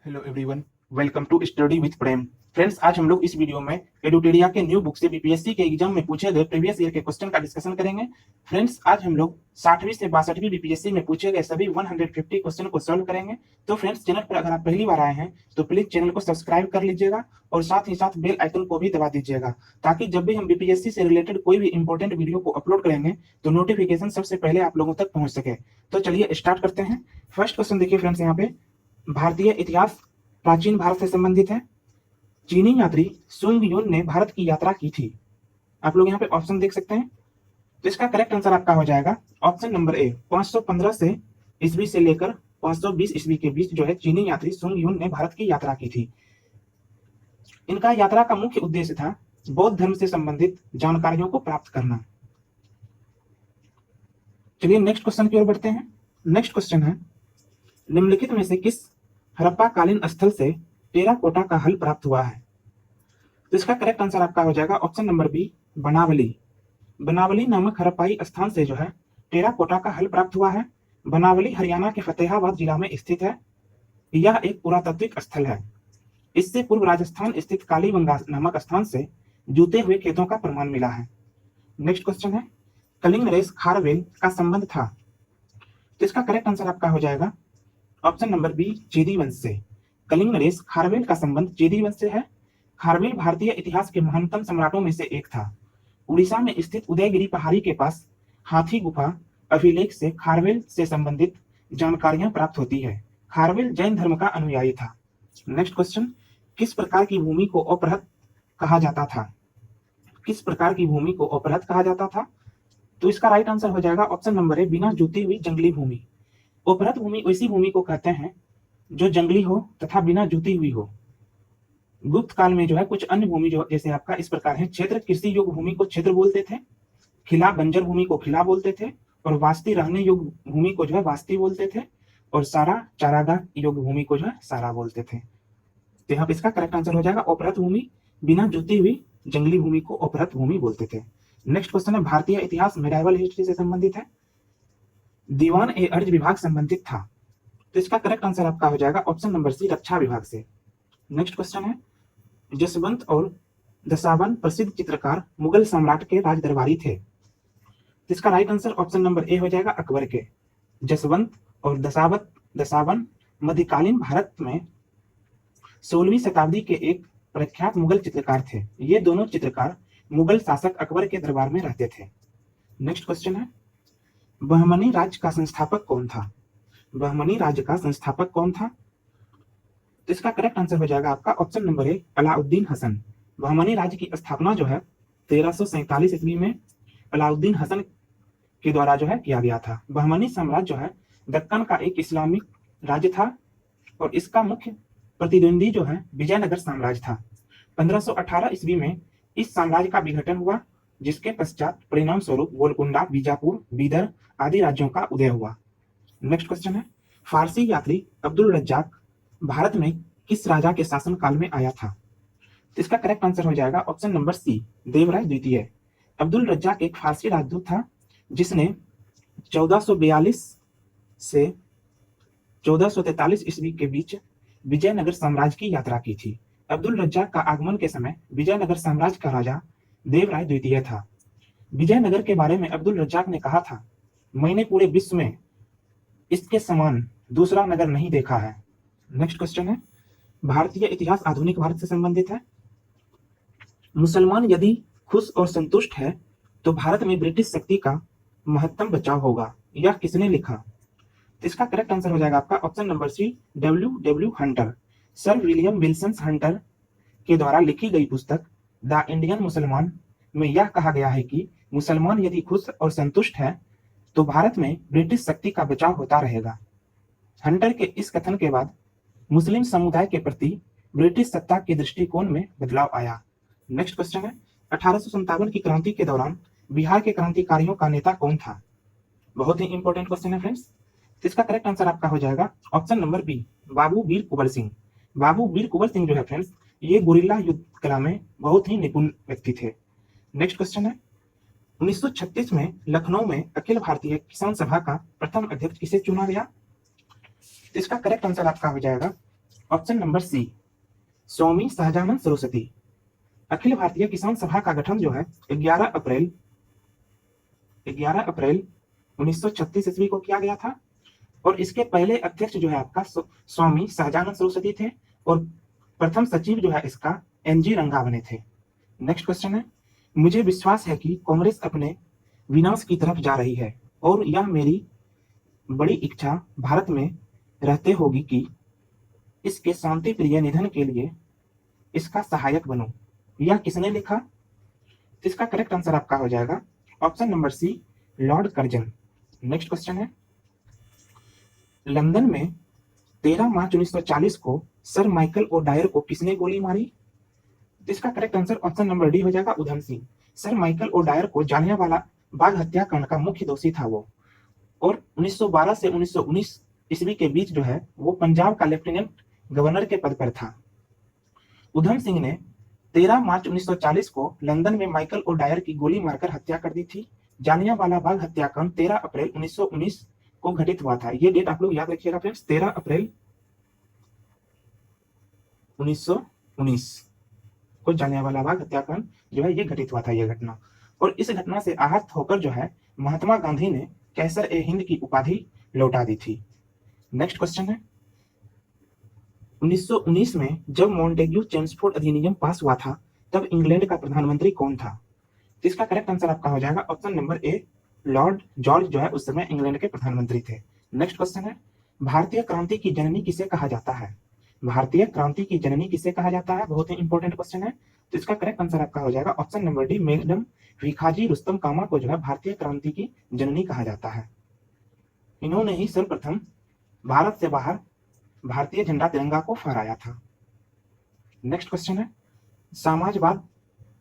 Hello everyone, welcome to study with Prem. Friends, आज हम लोग इस वीडियो में एडुटेरिया के न्यू बुक से बीपीएससी के एग्जाम में पूछे गए प्रीवियस ईयर के क्वेश्चन का डिस्कशन करेंगे। फ्रेंड्स, आज हम लोग 60वीं से 62वीं बीपीएससी में पूछे गए सभी 150 क्वेश्चन को सॉल्व करेंगे। तो फ्रेंड्स, चैनल पर अगर आप पहली बार आए हैं तो प्लीज चैनल को सब्सक्राइब कर लीजिएगा और साथ ही साथ बेल आइकन को भी दबा दीजिएगा, ताकि जब भी हम बीपीएससी से रिलेटेड कोई भी इंपॉर्टेंट वीडियो को अपलोड करेंगे तो नोटिफिकेशन सबसे पहले आप लोगों तक पहुंच सके। तो चलिए स्टार्ट करते हैं। फर्स्ट क्वेश्चन देखिए फ्रेंड्स, यहाँ पे भारतीय इतिहास प्राचीन भारत से संबंधित है। चीनी यात्री सुंग युन ने भारत की यात्रा की थी। आप लोग यहाँ पे ऑप्शन देख सकते हैं। तो इसका करेक्ट आंसर आपका हो जाएगा ऑप्शन नंबर ए, 515 से ईस्वी से लेकर 520 ईस्वी के बीच जो है चीनी यात्री सुंग युन ने भारत की यात्रा की थी। इनका यात्रा का मुख्य उद्देश्य था बौद्ध धर्म से संबंधित जानकारियों को प्राप्त करना। चलिए नेक्स्ट क्वेश्चन की ओर बढ़ते हैं। नेक्स्ट क्वेश्चन है, निम्नलिखित में से किस हड़प्पा कालीन स्थल से टेराकोटा का हल प्राप्त हुआ है? तो इसका करेक्ट आंसर आपका हो जाएगा ऑप्शन नंबर बी, बनावली। बनावली नामक हड़प्पाई स्थान से जो है टेराकोटा का हल प्राप्त हुआ है। बनावली हरियाणा के फतेहाबाद जिला में स्थित है। यह एक पुरातात्विक स्थल है। इससे पूर्व राजस्थान स्थित कालीबंगा नामक स्थान से जूते हुए खेतों का प्रमाण मिला है। नेक्स्ट क्वेश्चन है, कलिंग नरेश खारवेल का संबंध था। तो इसका करेक्ट आंसर आपका हो जाएगा ऑप्शन नंबर बी, चेदी वंश से। कलिंग नरेश खारवेल का संबंध चेदी वंश से है। खारवेल भारतीय इतिहास के महानतम सम्राटों में से एक था। उड़ीसा में स्थित उदयगिरी पहाड़ी के पास हाथी गुफा अभिलेख से खारवेल से संबंधित जानकारियां प्राप्त होती है। खारवेल जैन धर्म का अनुयायी था। नेक्स्ट क्वेश्चन, किस प्रकार की भूमि को अपरहत कहा जाता था? किस प्रकार की भूमि को अपरहत कहा जाता था? तो इसका राइट आंसर हो जाएगा ऑप्शन नंबर ए, बिना जोती हुई जंगली भूमि। उपरत भूमि ऐसी भूमि को कहते हैं जो जंगली हो तथा बिना जुती हुई हो। गुप्त काल में जो है कुछ अन्य भूमि जो जैसे आपका इस प्रकार है, क्षेत्र कृषि योग्य भूमि को क्षेत्र बोलते थे, खिला बंजर भूमि को खिला बोलते थे, और वास्ती रहने योग्य भूमि को जो है वास्ती बोलते थे, और सारा चारागाह योग्य भूमि को जो है सारा बोलते थे। तो यहाँ पे इसका करेक्ट आंसर हो जाएगा अपरत भूमि, बिना जुती हुई जंगली भूमि को अपरत भूमि बोलते थे। नेक्स्ट क्वेश्चन है, भारतीय इतिहास मेडाइवल हिस्ट्री से संबंधित है। दीवान ए अर्ज विभाग संबंधित था। तो इसका करेक्ट आंसर आपका हो जाएगा ऑप्शन नंबर सी, रक्षा विभाग से। नेक्स्ट क्वेश्चन है, जसवंत और दशावन प्रसिद्ध चित्रकार मुगल सम्राट के राज दरबारी थे। तो इसका right answer option number A हो जाएगा, अकबर के। जसवंत और दशावन मध्यकालीन भारत में 16वीं शताब्दी के एक प्रख्यात मुगल चित्रकार थे। ये दोनों चित्रकार मुगल शासक अकबर के दरबार में रहते थे। नेक्स्ट क्वेश्चन है, बहमनी राज्य का संस्थापक कौन था? बहमनी राज्य का संस्थापक कौन था? तो इसका करेक्ट आंसर हो जाएगा आपका option number A, Alauddin Hasan. Bahmani राज्य की स्थापना जो है 1347 ईस्वी में अलाउद्दीन हसन के द्वारा जो है किया गया था। बहमनी साम्राज्य जो है दक्कन का एक इस्लामिक राज्य था, और इसका मुख्य प्रतिद्वंदी जो है विजयनगर साम्राज्य था। 1518 ईस्वी में इस साम्राज्य का विघटन हुआ, जिसके पश्चात परिणाम स्वरूप गोलकुंडा, बीजापुर, बीदर आदि राज्यों का उदय हुआ। नेक्स्ट क्वेश्चन है, फारसी यात्री अब्दुल रज्जाक भारत में किस राजा के शासन काल में आया था? तो इसका करेक्ट आंसर हो जाएगा ऑप्शन नंबर सी, देवराय द्वितीय। अब्दुल रज्जाक एक फारसी राजदूत था जिसने 1442 से 1443 ईस्वी के बीच विजयनगर साम्राज्य की यात्रा की थी। अब्दुल रज्जाक का आगमन के समय विजयनगर साम्राज्य का राजा देवराय द्वितीय था। विजयनगर के बारे में अब्दुल रज्जाक ने कहा था, मैंने पूरे विश्व में इसके समान दूसरा नगर नहीं देखा है। नेक्स्ट क्वेश्चन है, भारतीय इतिहास आधुनिक भारत से संबंधित है। मुसलमान यदि खुश और संतुष्ट है तो भारत में ब्रिटिश शक्ति का महत्तम बचाव होगा, यह किसने लिखा? इसका करेक्ट आंसर हो जाएगा आपका option number C, W Hunter. Sir William Wilson Hunter के द्वारा लिखी गई पुस्तक द इंडियन मुसलमान में यह कहा गया है कि मुसलमान यदि खुश और संतुष्ट है तो भारत में ब्रिटिश शक्ति का बचाव होता रहेगा। हंटर के इस कथन के बाद मुस्लिम समुदाय के प्रति ब्रिटिश सत्ता के दृष्टिकोण में बदलाव आया। नेक्स्ट क्वेश्चन है, 1857 की क्रांति के दौरान बिहार के क्रांतिकारियों का नेता कौन था? बहुत ही इंपॉर्टेंट क्वेश्चन है फ्रेंड्स। इसका करेक्ट आंसर आपका हो जाएगा ऑप्शन नंबर बी, बाबू वीर कुंवर सिंह। बाबू वीर कुंवर सिंह जो है फ्रेंड्स, ये गुरिल्ला युद्ध कला में बहुत ही निपुण व्यक्ति थे। नेक्स्ट क्वेश्चन है, 1936 में लखनऊ में अखिल भारतीय किसान सभा का प्रथम अध्यक्ष किसे चुना गया? इसका करेक्ट आंसर आपका हो जाएगा ऑप्शन नंबर सी स्वामी सहजानंद सरस्वती। अखिल भारतीय किसान सभा का गठन जो है 11 अप्रैल 1936 ईस्वी को किया गया था और इसके पहले अध्यक्ष जो है आपका स्वामी सहजानंद सरस्वती थे और प्रथम सचिव जो है इसका एनजी रंगा बने थे। नेक्स्ट क्वेश्चन है, मुझे विश्वास है कि कांग्रेस अपने विनाश की तरफ जा रही है और यह मेरी बड़ी इच्छा भारत में रहते होगी कि इसके शांति प्रिय निधन के लिए इसका सहायक बनूं। यह किसने लिखा? तो इसका करेक्ट आंसर आपका हो जाएगा option number C lord Curzon. Next question है, लंदन में 13 मार्च 1940 को सर माइकल ओडायर को किसने गोली मारी? इसका correct answer option number D हो जाएगा Udham Singh. Sir Michael O'Dwyer को जालियांवाला बाग हत्याकांड का मुख्य दोषी था वो, और 1912 से 1919 ईस्वी के बीच जो है वो पंजाब का लेफ्टिनेंट गवर्नर के पद पर था। उधम सिंह ने 13 मार्च 1940 को लंदन में माइकल ओडायर की गोली मारकर हत्या कर दी थी। जालियांवाला बाग हत्याकांड 13 अप्रैल 1919 को घटित हुआ था। ये डेट आप लोग याद रखिएगा फ्रेंड्स, 13 अप्रैल 1919 को जालियांवाला बाग हत्याकांड जो है ये घटित हुआ था ये घटना। और इस घटना से आहत होकर जो है महात्मा गांधी ने कैसर ए हिंद की उपाधि लौटा दी थी। नेक्स्ट क्वेश्चन है, 1919 में जब मॉन्टेग्यू चेम्सफोर्ड अधिनियम पास हुआ था तब इंग्लैंड का प्रधानमंत्री कौन था? तो इसका करेक्ट आंसर आपका हो जाएगा ऑप्शन नंबर ए लॉर्ड जॉर्ज जो है उस समय इंग्लैंड के प्रधानमंत्री थे। नेक्स्ट क्वेश्चन है, भारतीय क्रांति की जननी किसे कहा जाता है? भारतीय क्रांति की जननी किसे कहा जाता है? बहुत ही इंपॉर्टेंट क्वेश्चन है। तो इसका करेक्ट आंसर आपका हो जाएगा option number D madam Bhikaji Rustam Cama को जो है भारतीय क्रांति की जननी कहा जाता है। इन्होंने ही सर्वप्रथम भारत से बाहर भारतीय झंडा तिरंगा को फहराया था। नेक्स्ट क्वेश्चन है, समाजवाद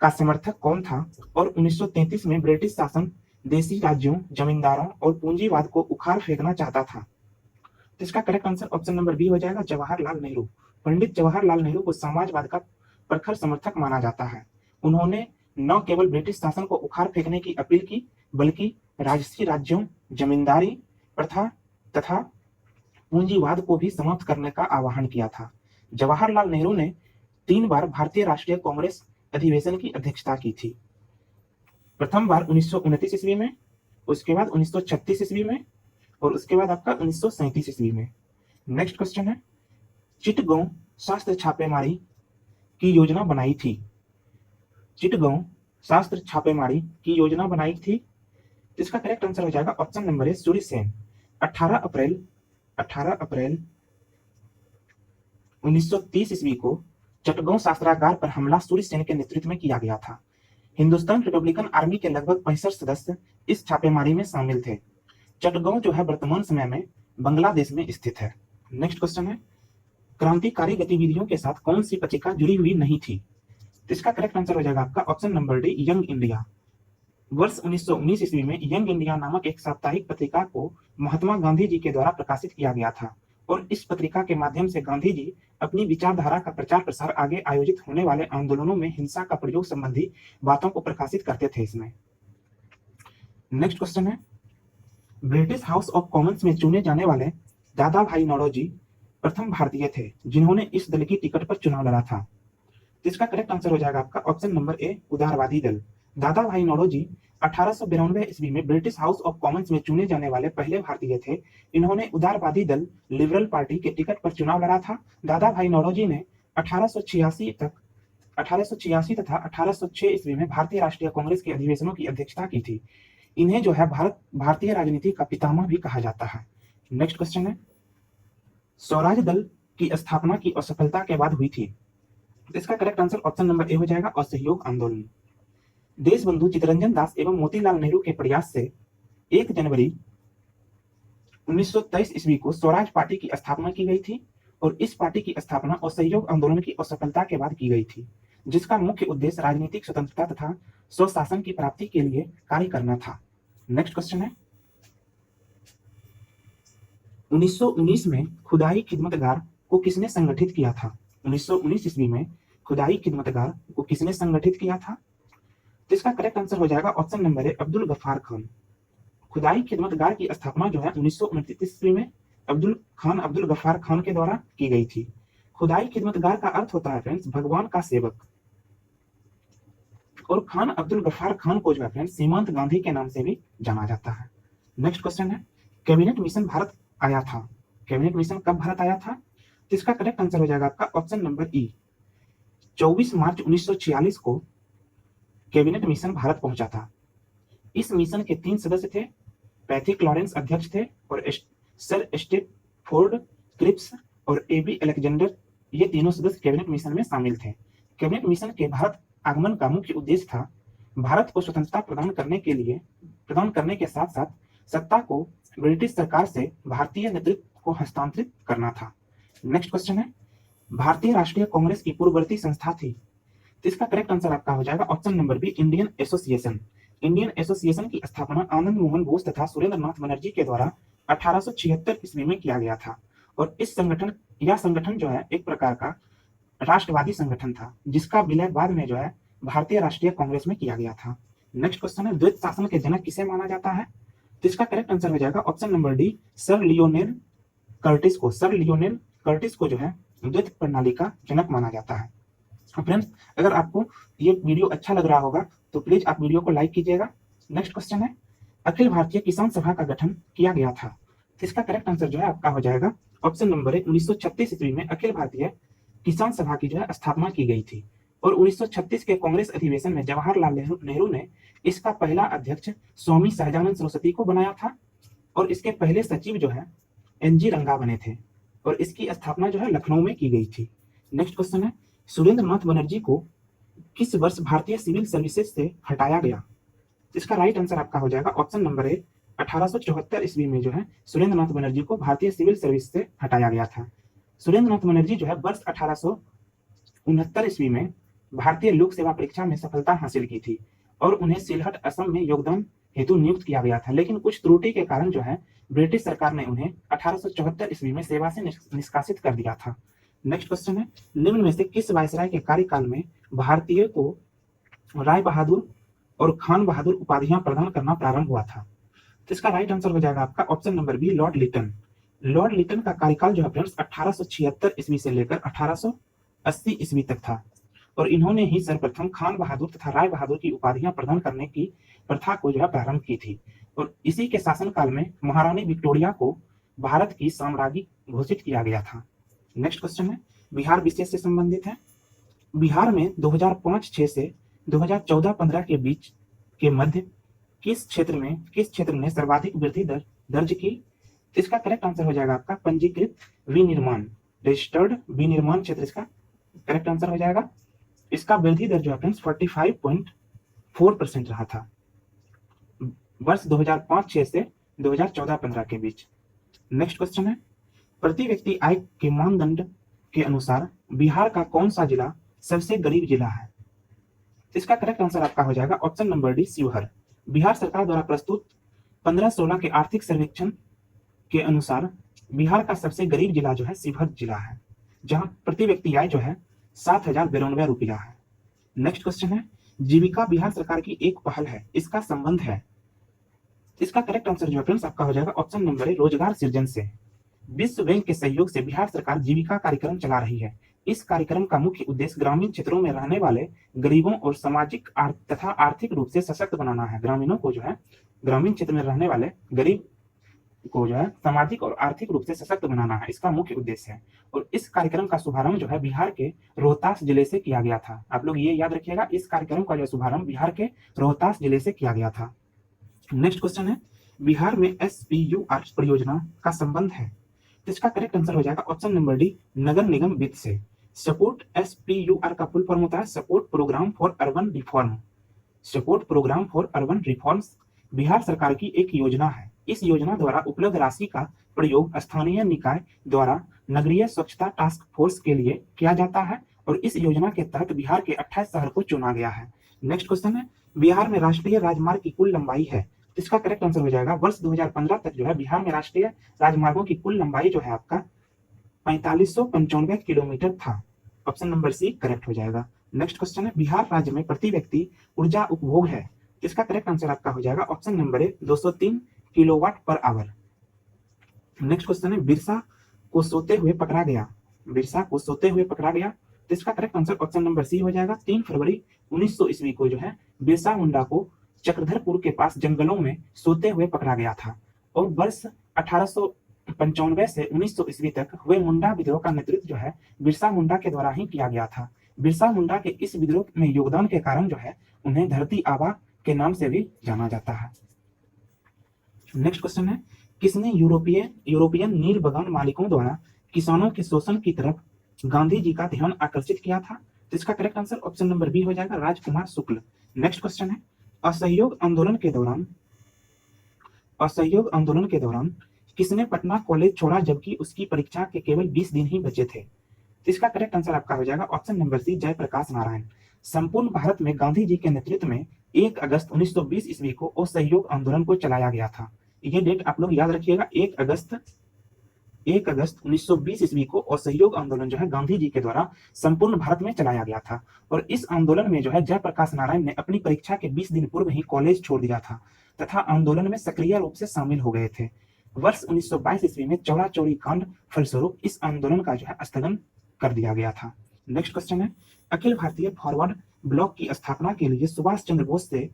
का समर्थक कौन था और 1933 में ब्रिटिश शासन देशी राज्यों, जमींदारों और पूंजीवाद को उखाड़ फेंकना चाहता था? तो इसका correct answer option number B हो जाएगा जवाहरलाल नेहरू। पंडित जवाहरलाल नेहरू को समाजवाद का प्रखर समर्थक माना जाता है। उन्होंने न केवल ब्रिटिश शासन को उखाड़ फेंकने की अपील की बल्कि राजसी राज्यों, जमींदारी प्रथा तथा पूंजीवाद को भी समाप्त करने का आह्वान किया था। जवाहरलाल नेहरू ने 3 बार भारतीय राष्ट्रीय कांग्रेस अधिवेशन की अध्यक्षता की थी। प्रथम बार 1929 ईस्वी में, उसके बाद 1936 ईस्वी में और उसके बाद आपका 1937 ईस्वी में। नेक्स्ट क्वेश्चन है, चिटगांव शास्त्र छापेमारी की योजना बनाई थी। चिटगांव शास्त्र छापेमारी की योजना बनाई थी। इसका करेक्ट आंसर हो जाएगा ऑप्शन नंबर ए सूर्य सेन। 18 अप्रैल 1930 ईस्वी को चटगांव शस्त्रागार पर हमला सूर्य सेन के नेतृत्व में किया गया था। हिंदुस्तान रिपब्लिकन आर्मी के लगभग 65 सदस्य इस छापेमारी में शामिल थे। चटगांव जो है वर्तमान समय में बांग्लादेश में स्थित है। नेक्स्ट क्वेश्चन है, क्रांतिकारी गतिविधियों के साथ कौन सी पत्रिका जुड़ी हुई नहीं थी? तो इसका करेक्ट आंसर हो जाएगा आपका option number D young India. वर्ष 1919 ईस्वी में यंग इंडिया नामक एक साप्ताहिक पत्रिका को महात्मा गांधी जी के द्वारा प्रकाशित किया गया था और इस पत्रिका के माध्यम से गांधी जी अपनी विचारधारा का प्रचार प्रसार आगे आयोजित होने वाले आंदोलनों में हिंसा का प्रयोग संबंधी बातों को प्रकाशित करते थे इसमें। नेक्स्ट क्वेश्चन है, ब्रिटिश हाउस ऑफ कॉमन्स में चुने जाने वाले दादा भाई नौरोजी प्रथम भारतीय थे जिन्होंने इस दल की टिकट पर चुनाव लड़ा था। इसका करेक्ट आंसर हो जाएगा आपका ऑप्शन नंबर ए उदारवादी दल। दादा भाई नौरोजी 1892 ईस्वी में ब्रिटिश हाउस ऑफ कॉमन्स में चुने जाने वाले पहले भारतीय थे। इन्होंने उदारवादी दल लिबरल पार्टी के टिकट पर चुनाव लड़ा था। दादा भाई नौरोजी ने 1886 तथा 1806 ईस्वी में भारतीय राष्ट्रीय कांग्रेस के अधिवेशनों की अध्यक्षता की थी। इन्हें जो है भारतीय राजनीति का पितामह भी कहा जाता है। नेक्स्ट क्वेश्चन है, स्वराज दल की स्थापना की असफलता के बाद हुई थी। इसका correct answer option number A हो जाएगा असहयोग आंदोलन। देशबंधु चित्तरंजन दास एवं मोतीलाल नेहरू के प्रयास से 1 जनवरी 1923 ईस्वी को स्वराज पार्टी की स्थापना की गई थी और इस पार्टी की स्थापना असहयोग आंदोलन की असफलता के बाद की गई थी, जिसका मुख्य उद्देश्य राजनीतिक स्वतंत्रता तथा स्वशासन की प्राप्ति के लिए कार्य करना था। नेक्स्ट क्वेश्चन है, 1919 में खुदाई खिदमतगार को किसने संगठित किया था? 1919 ईस्वी में खुदाई खिदमतगार को किसने संगठित किया था? तो इसका करेक्ट आंसर हो जाएगा option number A Abdul Gaffar Khan. Khudai Khidmatgar की स्थापना जो है 1929 ईस्वी में अब्दुल गफ्फार खान के द्वारा की गई थी। खुदाई खिदमतगार का अर्थ होता है फ्रेंड्स भगवान का सेवक। और खान अब्दुल गफ्फार खान को जो है फ्रेंड्स सीमांत गांधी के नाम से भी जाना जाता है। नेक्स्ट क्वेश्चन है कैबिनेट मिशन भारत आया था। कैबिनेट मिशन कब भारत आया था? तो इसका करेक्ट आंसर हो जाएगा आपका ऑप्शन नंबर ई, 24 मार्च 1946 को कैबिनेट मिशन भारत पहुंचा था। इस मिशन के 3 सदस्य थे, पैथिक लॉरेंस अध्यक्ष थे और सर स्टेफोर्ड क्रिप्स और एबी अलेक्जेंडर, ये तीनों सदस्य कैबिनेट मिशन में शामिल थे। कैबिनेट मिशन के भारत आगमन का मुख्य उद्देश्य था भारत को स्वतंत्रता प्रदान करने के साथ साथ सत्ता को ब्रिटिश सरकार से भारतीय नेतृत्व को हस्तांतरित करना था। नेक्स्ट क्वेश्चन है भारतीय राष्ट्रीय कांग्रेस की पूर्ववर्ती संस्था थी। तो इसका करेक्ट आंसर आपका हो जाएगा option number B, Indian Association. Indian Association की स्थापना आनंद मोहन बोस तथा सुरेंद्र नाथ बनर्जी के द्वारा 1876 ईस्वी में किया गया था। और इस संगठन जो है एक प्रकार का राष्ट्रवादी संगठन था जिसका विलय बाद में जो है भारतीय राष्ट्रीय कांग्रेस में किया गया था। नेक्स्ट क्वेश्चन है द्वैत शासन के जनक किसे माना जाता है? तो इसका करेक्ट आंसर हो जाएगा option number D, sir Lionel Curtis को। सर लियोनेल कर्टिस को जो है द्वैत प्रणाली का जनक माना जाता है। फ्रेंड्स अगर आपको ये वीडियो अच्छा लग रहा होगा तो प्लीज आप वीडियो को लाइक कीजिएगा। नेक्स्ट क्वेश्चन है अखिल भारतीय किसान सभा का गठन किया गया था। तो इसका करेक्ट आंसर जो है आपका हो जाएगा ऑप्शन नंबर 1936 ईस्वी में अखिल भारतीय किसान सभा की जो है स्थापना की गई थी। और 1936 के कांग्रेस अधिवेशन में जवाहरलाल नेहरू ने इसका पहला अध्यक्ष स्वामी सहजानंद सरस्वती को बनाया था और इसके पहले सचिव जो है एनजी रंगा बने थे और इसकी स्थापना जो है लखनऊ में की गई थी। नेक्स्ट क्वेश्चन है सुरेंद्र नाथ बनर्जी को किस वर्ष भारतीय सिविल सर्विसेज से हटाया गया? इसका राइट आंसर आपका हो जाएगा ऑप्शन नंबर ए, 1874 ईस्वी में जो है सुरेंद्र नाथ बनर्जी को भारतीय सिविल सर्विस से हटाया गया था। सुरेंद्र नाथ बनर्जी जो है वर्ष 1869 ईस्वी में भारतीय लोक सेवा परीक्षा में सफलता हासिल की थी और उन्हें सिलहट असम में योगदान हेतु नियुक्त किया गया था, लेकिन कुछ त्रुटि के कारण जो है ब्रिटिश सरकार ने उन्हें 1874 ईस्वी में सेवा से निष्कासित कर दिया था। नेक्स्ट क्वेश्चन है निम्न में से किस वायसराय के कार्यकाल में भारतीय को राय बहादुर और खान बहादुर उपाधियां प्रदान करना प्रारंभ हुआ था? तो इसका राइट आंसर हो जाएगा आपका option number B, lord Lytton. Lord Lytton का कार्यकाल जो है फ्रेंड्स 1876 ईस्वी से लेकर 1880 ईस्वी तक था और इन्होंने ही सर्वप्रथम खान बहादुर तथा राय बहादुर की उपाधियां प्रदान करने की प्रथा को जो है प्रारंभ की थी। और इसी के शासनकाल में महारानी विक्टोरिया को भारत की साम्राज्ञी घोषित किया गया था। नेक्स्ट क्वेश्चन है बिहार विशेष से संबंधित है। बिहार में 2005-6 से 2014-15 के बीच के मध्य किस क्षेत्र ने सर्वाधिक वृद्धि दर दर्ज की? इसका करेक्ट आंसर हो जाएगा आपका पंजीकृत विनिर्माण, रजिस्टर्ड विनिर्माण क्षेत्र इसका करेक्ट आंसर हो जाएगा। इसका वृद्धि दर जो है फ्रेंड्स 45.4% रहा था वर्ष 2005-6 से 2014-15 के बीच। नेक्स्ट क्वेश्चन है प्रति व्यक्ति आय के मानदंड के अनुसार बिहार का कौन सा जिला सबसे गरीब जिला है? इसका करेक्ट आंसर आपका हो जाएगा option number D, Sheohar. Bihar सरकार द्वारा प्रस्तुत 15-16 के आर्थिक सर्वेक्षण के अनुसार बिहार का सबसे गरीब जिला जो है शिवहर जिला है, जहां प्रति व्यक्ति आय जो है 7,092 रुपया है। नेक्स्ट क्वेश्चन है जीविका बिहार सरकार की एक पहल है, इसका संबंध है? इसका करेक्ट आंसर जो है फ्रेंड्स आपका हो जाएगा ऑप्शन नंबर ए, रोजगार सृजन से। विश्व बैंक के सहयोग से बिहार सरकार जीविका कार्यक्रम चला रही है। इस कार्यक्रम का मुख्य उद्देश्य ग्रामीण क्षेत्रों में रहने वाले गरीबों और सामाजिक तथा आर्थिक रूप से सशक्त बनाना है। ग्रामीणों को जो है ग्रामीण क्षेत्र में रहने वाले गरीब को जो है सामाजिक और आर्थिक रूप से सशक्त बनाना है, इसका मुख्य उद्देश्य है। और इस कार्यक्रम का शुभारंभ जो है बिहार के रोहतास जिले से किया गया था। आप लोग ये याद रखिएगा, इस कार्यक्रम का जो शुभारंभ बिहार के रोहतास जिले से किया गया था। नेक्स्ट क्वेश्चन है बिहार में SPUR परियोजना का संबंध है, तो इसका करेक्ट आंसर हो जाएगा ऑप्शन नंबर डी, नगर निगम वित्त से। सपोर्ट SPUR का फुल फॉर्म होता है support programme for urban reform. Support programme for urban reforms Bihar सरकार की एक योजना है। इस योजना द्वारा उपलब्ध राशि का प्रयोग स्थानीय निकाय द्वारा नगरीय स्वच्छता टास्क फोर्स के लिए किया जाता है और इस योजना के तहत बिहार के 28 शहर को चुना गया है। नेक्स्ट क्वेश्चन है बिहार में राष्ट्रीय राजमार्ग की कुल लंबाई है, इसका करेक्ट आंसर हो जाएगा वर्ष 2015 तक जो है बिहार में राष्ट्रीय राजमार्गों की कुल लंबाई जो है आपका 4595 किलोमीटर था। ऑप्शन नंबर सी करेक्ट हो जाएगा। नेक्स्ट क्वेश्चन है बिहार राज्य में प्रति व्यक्ति ऊर्जा उपभोग है, इसका करेक्ट आंसर आपका हो जाएगा ऑप्शन नंबर ए, 203 kilowatt per hour. Next question है बिरसा को सोते हुए पकड़ा गया, बिरसा को सोते हुए पकड़ा गया? तो इसका correct answer option number C हो जाएगा। 3 फरवरी 1900 ईस्वी को जो है बिरसा मुंडा को चक्रधरपुर के पास जंगलों में सोते हुए पकड़ा गया था और वर्ष 1895 से 1900 ईस्वी तक हुए मुंडा विद्रोह का नेतृत्व जो है बिरसा मुंडा के द्वारा ही किया गया था। बिरसा मुंडा के इस विद्रोह में योगदान के कारण जो है उन्हें धरती आबा के नाम से भी जाना जाता है। नेक्स्ट क्वेश्चन है, किसने यूरोपियन नील बगान मालिकों द्वारा किसानों के शोषण की तरफ गांधी जी का ध्यान आकर्षित किया था? तो इसका correct answer option number B हो जाएगा, राजकुमार शुक्ल। नेक्स्ट क्वेश्चन है, असहयोग आंदोलन के दौरान किसने पटना कॉलेज छोड़ा जबकि उसकी परीक्षा के केवल 20 दिन ही बचे थे? तो इसका करेक्ट आंसर आपका हो जाएगा option number C, Jayaprakash Narayan. संपूर्ण भारत में गांधी जी के नेतृत्व में 1 अगस्त 1920 ईस्वी को असहयोग आंदोलन को चलाया गया था। ये डेट आप लोग याद रखिएगा, 1 अगस्त 1920 ईस्वी को असहयोग आंदोलन जो है गांधी जी के द्वारा संपूर्ण भारत में चलाया गया था। और इस आंदोलन में जो है जयप्रकाश नारायण ने अपनी परीक्षा के 20 दिन पूर्व ही कॉलेज छोड़ दिया था तथा आंदोलन में सक्रिय रूप से शामिल हो गए थे। वर्ष 1922 ईस्वी में चौरा चौरी कांड फलस्वरूप इस आंदोलन का जो है स्थगन कर दिया गया था। नेक्स्ट क्वेश्चन है, अखिल भारतीय फॉरवर्ड ब्लॉक की स्थापना के लिए सुभाष चंद्र बोस से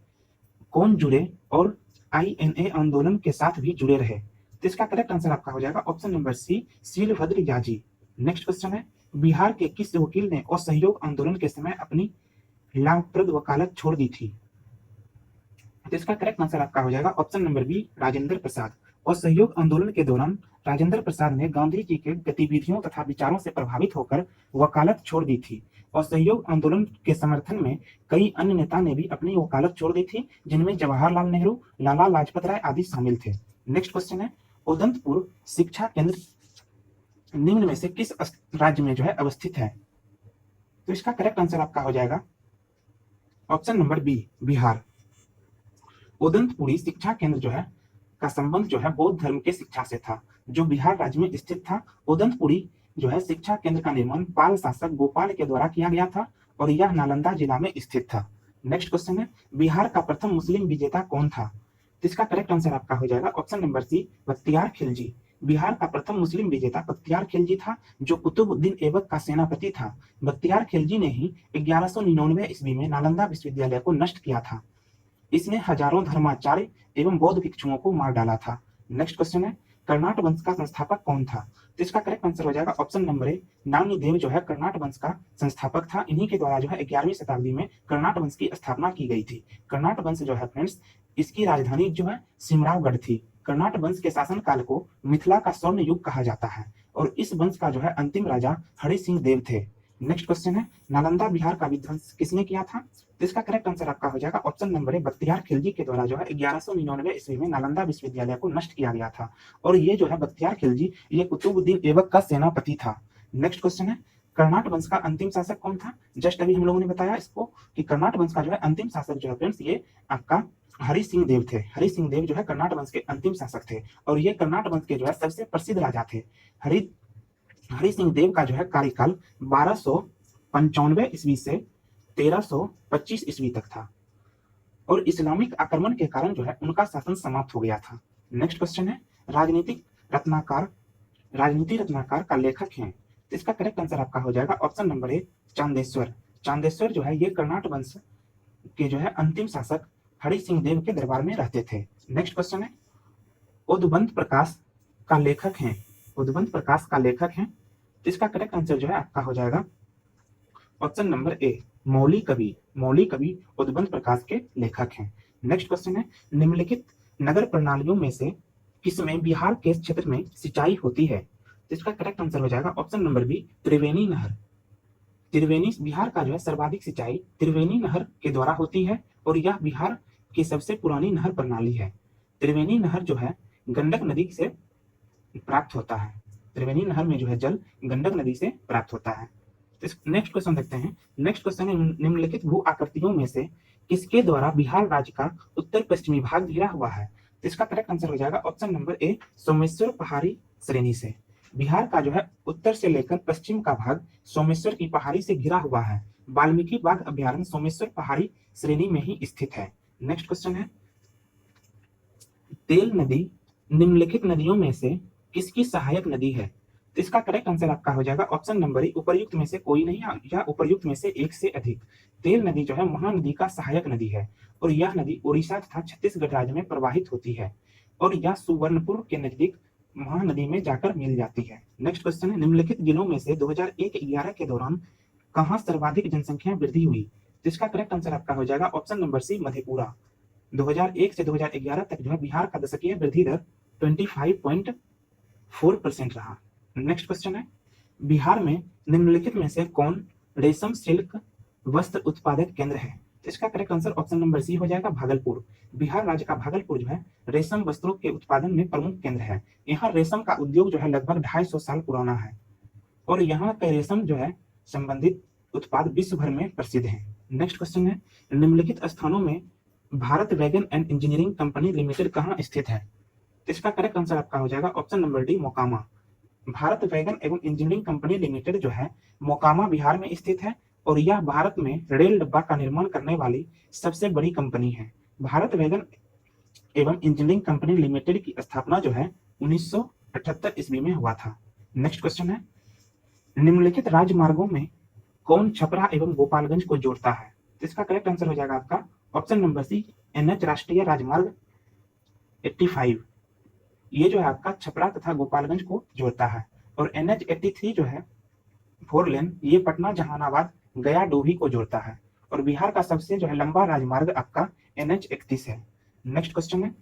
कौन जुड़े और INA आंदोलन के साथ भी जुड़े रहे? तो इसका करेक्ट आंसर आपका हो जाएगा option number C, Shilbhadra Yaji. Next question है, बिहार के किस वकील ने असहयोग आंदोलन के समय अपनी लाभप्रद वकालत छोड़ दी थी? तो इसका करेक्ट आंसर आपका हो जाएगा option number B, Rajendra Prasad. असहयोग आंदोलन के दौरान राजेंद्र प्रसाद ने गांधी जी के गतिविधियों तथा विचारों से प्रभावित होकर वकालत छोड़ दी थी। असहयोग आंदोलन के समर्थन में कई अन्य नेता ने भी अपनी वकालत छोड़ दी थी, जिनमें जवाहरलाल नेहरू, लाला लाजपत राय आदि शामिल थे। नेक्स्ट क्वेश्चन है, उदंतपुर शिक्षा केंद्र निम्न में से किस राज्य में जो है अवस्थित है? तो इसका करेक्ट आंसर आपका हो जाएगा option number B, Bihar. Udantapuri शिक्षा केंद्र जो है का संबंध जो है बौद्ध धर्म के शिक्षा से था, जो बिहार राज्य में स्थित था। उदंतपुरी जो है शिक्षा केंद्र का निर्माण पाल शासक गोपाल के द्वारा किया गया था और यह नालंदा जिला में स्थित था। नेक्स्ट क्वेश्चन है, बिहार का प्रथम मुस्लिम विजेता कौन था? तो इसका करेक्ट आंसर आपका हो जाएगा option number C, Bakhtiyar Khilji. Bihar का प्रथम मुस्लिम विजेता बख्तियार खिलजी था, जो कुतुबुद्दीन ऐबक का सेनापति था। बख्तियार खिलजी ने ही 1199 ईस्वी में नालंदा विश्वविद्यालय को नष्ट किया था। इसने हजारों धर्माचार्य एवं बौद्ध भिक्षुओं को मार डाला था। नेक्स्ट क्वेश्चन है, कर्नाट वंश का संस्थापक कौन था? तो इसका करेक्ट आंसर हो जाएगा ऑप्शन नंबर ए, नान्यदेव जो है कर्नाट वंश का संस्थापक था। इन्हीं के द्वारा जो है 11वीं शताब्दी में कर्नाट वंश की स्थापना की गई थी। कर्नाट वंश जो है फ्रेंड्स, इसकी राजधानी जो है सिमरावगढ़ थी। कर्नाट वंश के शासनकाल को मिथिला का स्वर्ण युग कहा जाता है और इस वंश का जो है अंतिम राजा हरि सिंह देव थे। नेक्स्ट क्वेश्चन है, नालंदा बिहार का विध्वंस किसने किया था? तो इसका करेक्ट आंसर आपका हो जाएगा ऑप्शन नंबर ए, बख्तियार खिलजी के द्वारा जो है 1199 ईस्वी में नालंदा विश्वविद्यालय को नष्ट किया गया था और ये जो है बख्तियार खिलजी ये कुतुबुद्दीन ऐबक का सेनापति था। नेक्स्ट क्वेश्चन है, कर्नाट वंश का अंतिम शासक कौन था? जस्ट अभी हम लोगों ने बताया इसको कि कर्नाट वंश का जो है अंतिम शासक जो है फ्रेंड्स ये आपका हरि सिंह देव थे। हरि सिंह देव जो है कर्नाट वंश के अंतिम शासक थे और ये कर्नाट वंश के जो है सबसे प्रसिद्ध राजा थे। हरि सिंह देव का जो है कार्यकाल 1295 ईस्वी से 1325 ईस्वी तक था और इस्लामिक आक्रमण के कारण जो है उनका शासन समाप्त हो गया था। नेक्स्ट क्वेश्चन है, राजनीति रत्नाकर का लेखक है? तो इसका करेक्ट आंसर आपका हो जाएगा ऑप्शन नंबर ए, चांदेश्वर। चांदेश्वर जो है ये कर्नाट वंश के जो है अंतिम शासक हरि सिंह देव के दरबार में रहते थे। नेक्स्ट क्वेश्चन है, उद्बंध प्रकाश का लेखक है? उद्बंध प्रकाश का लेखक है, तो इसका करेक्ट आंसर जो है आपका हो जाएगा ऑप्शन नंबर ए, मौली कवि। मौली कवि उद्बंध प्रकाश के लेखक हैं। नेक्स्ट क्वेश्चन है, निम्नलिखित नगर प्रणालियों में से किसमें बिहार के क्षेत्र में सिंचाई होती है? तो इसका करेक्ट आंसर हो जाएगा ऑप्शन नंबर बी, त्रिवेणी नहर। त्रिवेणी बिहार का जो है सर्वाधिक सिंचाई त्रिवेणी नहर के द्वारा होती है और यह बिहार की सबसे पुरानी नहर प्रणाली है। त्रिवेणी नहर जो है गंडक नदी से प्राप्त होता है। त्रिवेणी नहर में जो है जल गंडक नदी से प्राप्त होता है। नेक्स्ट क्वेश्चन देखते हैं। नेक्स्ट क्वेश्चन है, निम्नलिखित भू आकृतियों में से किसके द्वारा बिहार राज्य का उत्तर पश्चिमी भाग घिरा हुआ है? तो इसका करेक्ट आंसर हो जाएगा ऑप्शन नंबर ए, सोमेश्वर पहाड़ी श्रेणी से। बिहार का जो है उत्तर से लेकर पश्चिम का भाग सोमेश्वर की पहाड़ी से घिरा हुआ है। वाल्मीकि बाघ अभ्यारण्य सोमेश्वर पहाड़ी श्रेणी में ही स्थित है। नेक्स्ट क्वेश्चन है, तेल नदी निम्नलिखित नदियों में से किसकी सहायक नदी है? तो इसका करेक्ट आंसर आपका हो जाएगा ऑप्शन नंबर ई, उपर्युक्त में से कोई नहीं या उपर्युक्त में से एक से अधिक। तेल नदी जो है महानदी का सहायक नदी है और यह नदी उड़ीसा तथा छत्तीसगढ़ राज्य में प्रवाहित होती है और यह सुवर्णपुर के नजदीक महानदी में जाकर मिल जाती है। नेक्स्ट क्वेश्चन है, निम्नलिखित जिलों में से 2001-11 के दौरान कहां सर्वाधिक जनसंख्या वृद्धि हुई? तो इसका करेक्ट आंसर आपका हो जाएगा ऑप्शन नंबर सी, मधेपुरा। 2001 से 2011 तक जो है बिहार का दशकीय वृद्धि दर 25.4% रहा। नेक्स्ट क्वेश्चन है, बिहार में निम्नलिखित में से कौन रेशम सिल्क वस्त्र उत्पादक केंद्र है? तो इसका correct answer option number C हो जाएगा, भागलपुर। बिहार राज्य का भागलपुर जो है रेशम वस्त्रों के उत्पादन में प्रमुख केंद्र है। यहाँ रेशम का उद्योग जो है लगभग 250 साल पुराना है और यहाँ के रेशम जो है संबंधित उत्पाद विश्व भर में प्रसिद्ध है। नेक्स्ट क्वेश्चन है, निम्नलिखित स्थानों में Bharat wagon and engineering company limited कहाँ स्थित है? तो इसका करेक्ट आंसर आपका हो जाएगा option number D, Mokama. Bharat wagon एवं इंजीनियरिंग कंपनी लिमिटेड जो है मोकामा बिहार में स्थित है और यह भारत में रेल डब्बा का निर्माण करने वाली सबसे बड़ी कंपनी है। भारत वैगन एवं इंजीनियरिंग कंपनी लिमिटेड की स्थापना जो है 1978 ईस्वी में हुआ था। नेक्स्ट क्वेश्चन है, निम्नलिखित राजमार्गों में कौन छपरा एवं गोपालगंज को जोड़ता है? तो इसका करेक्ट आंसर हो जाएगा आपका ऑप्शन नंबर सी, एनएच राष्ट्रीय राजमार्ग 85। ये जो है आपका छपरा तथा गोपालगंज को जोड़ता है और एनएच 83 जो है 4 लेन, ये पटना जहानाबाद गया डोभी को जोड़ता है और बिहार का सबसे जो है लंबा राजमार्ग आपका एनएच 31 है। नेक्स्ट क्वेश्चन है,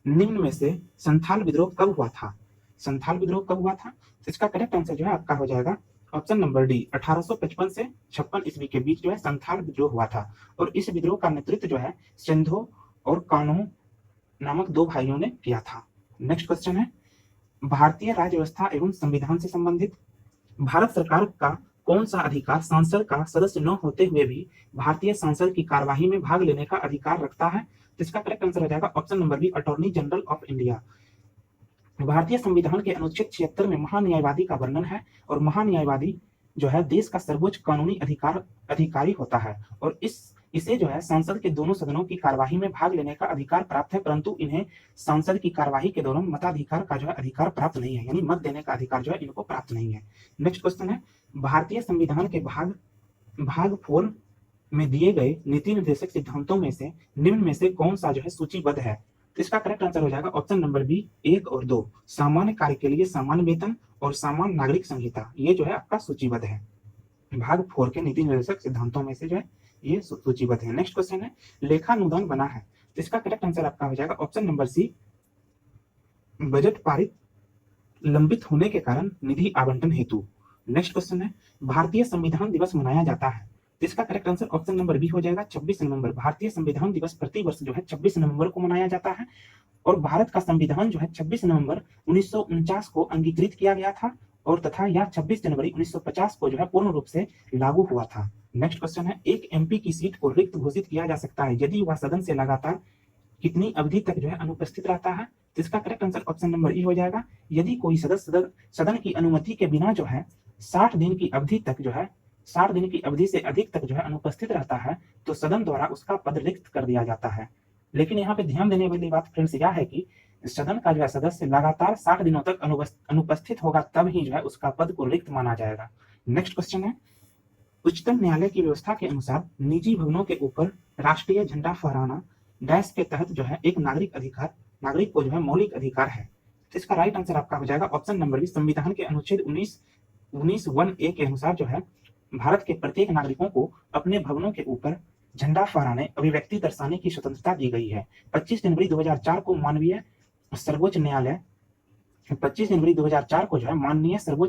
निम्न में से संथाल विद्रोह कब हुआ था? संथाल विद्रोह कब हुआ था? तो इसका करेक्ट आंसर जो है आपका हो जाएगा ऑप्शन नंबर डी, 1855 से 56 ईस्वी के बीच जो है संथाल विद्रोह हुआ था और इस विद्रोह का नेतृत्व जो है सिंधो और कान्हो नामक 2 भाइयों ने किया था। नेक्स्ट क्वेश्चन है, भारतीय राज्य व्यवस्था एवं संविधान से संबंधित भारत सरकार का कौन सा अधिकार सांसद का सदस्य न होते हुए भी भारतीय संसद की कार्यवाही में भाग लेने का अधिकार रखता है? तो इसका करेक्ट आंसर हो जाएगा option number B, attorney general of India. भारतीय संविधान के अनुच्छेद 76 में महान्यायवादी का वर्णन है और महान्यायवादी जो है देश का सर्वोच्च कानूनी अधिकारी होता है और इसे जो है संसद के दोनों सदनों की कार्यवाही में भाग लेने का अधिकार प्राप्त है, परंतु इन्हें संसद की कार्यवाही के दौरान मताधिकार का जो है अधिकार प्राप्त नहीं है, यानी मत देने का अधिकार जो है इनको प्राप्त नहीं है। नेक्स्ट क्वेश्चन है, भारतीय संविधान के भाग 4 में दिए गए नीति निर्देशक सिद्धांतों में से निम्न में से कौन सा जो है सूचीबद्ध है? तो इसका करेक्ट आंसर हो जाएगा ऑप्शन नंबर बी, 1 और 2, सामान्य कार्य के लिए सामान्य वेतन और सामान्य नागरिक संहिता, ये जो है आपका सूचीबद्ध है। भाग 4 के नीति निर्देशक सिद्धांतों में से जो है ये सूचीबद्ध है। नेक्स्ट क्वेश्चन है, लेखानुदान बना है, तो इसका करेक्ट आंसर आपका हो जाएगा ऑप्शन नंबर सी, बजट पारित लंबित होने के कारण निधि आवंटन हेतु। नेक्स्ट क्वेश्चन है, भारतीय संविधान दिवस मनाया जाता है, तो इसका correct answer option number B हो जाएगा 26 नवंबर। भारतीय संविधान दिवस प्रतिवर्ष जो है 26 नवंबर को मनाया जाता है और भारत का संविधान जो है 26 नवंबर 1949 को अंगीकृत किया गया था और तथा यह 26 जनवरी 1950 को जो है पूर्ण रूप से लागू हुआ था। नेक्स्ट क्वेश्चन है, एक एमपी की सीट को रिक्त घोषित किया जा सकता है यदि वह सदन से लगातार कितनी अवधि तक जो है अनुपस्थित रहता है? तो इसका करेक्ट आंसर ऑप्शन नंबर ई हो जाएगा, यदि कोई सदस्य सदन की अनुमति के बिना जो है 60 दिन की अवधि तक जो है 60 दिन की अवधि से अधिक तक जो है अनुपस्थित रहता है तो सदन द्वारा उसका पद रिक्त कर दिया जाता है। लेकिन यहाँ पे ध्यान देने वाली बात फ्रेंड्स यह है कि सदन का जो है सदस्य लगातार 60 दिनों तक अनुपस्थित होगा तब ही जो है उसका पद को रिक्त माना जाएगा। नेक्स्ट क्वेश्चन है, उच्चतम न्यायालय की व्यवस्था के अनुसार निजी भवनों के ऊपर राष्ट्रीय झंडा फहराना डैश के तहत जो है एक नागरिक को जो है मौलिक अधिकार है। तो इसका राइट आंसर आपका हो जाएगा ऑप्शन नंबर बी, संविधान के अनुच्छेद 19(1)(a) के अनुसार जो है भारत के प्रत्येक नागरिकों को अपने भवनों के ऊपर झंडा फहराने, अभिव्यक्ति दर्शाने की स्वतंत्रता दी गई है। 25 जनवरी 2004 को माननीय सर्वोच्च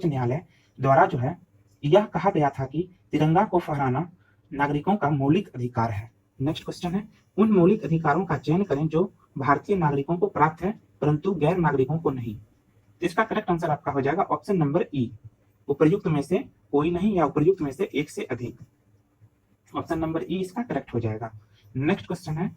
न्यायालय द्वारा जो है यह कहा गया था कि तिरंगा को फहराना नागरिकों का मौलिक अधिकार है। नेक्स्ट क्वेश्चन है, उन मौलिक अधिकारों का चयन करें जो भारतीय नागरिकों को प्राप्त है परंतु गैर नागरिकों को नहीं। तो इसका करेक्ट आंसर आपका हो जाएगा ऑप्शन नंबर ई, उपर्युक्त में से कोई नहीं या उपर्युक्त में से एक से अधिक। ऑप्शन नंबर ई इसका करेक्ट हो जाएगा। नेक्स्ट क्वेश्चन है,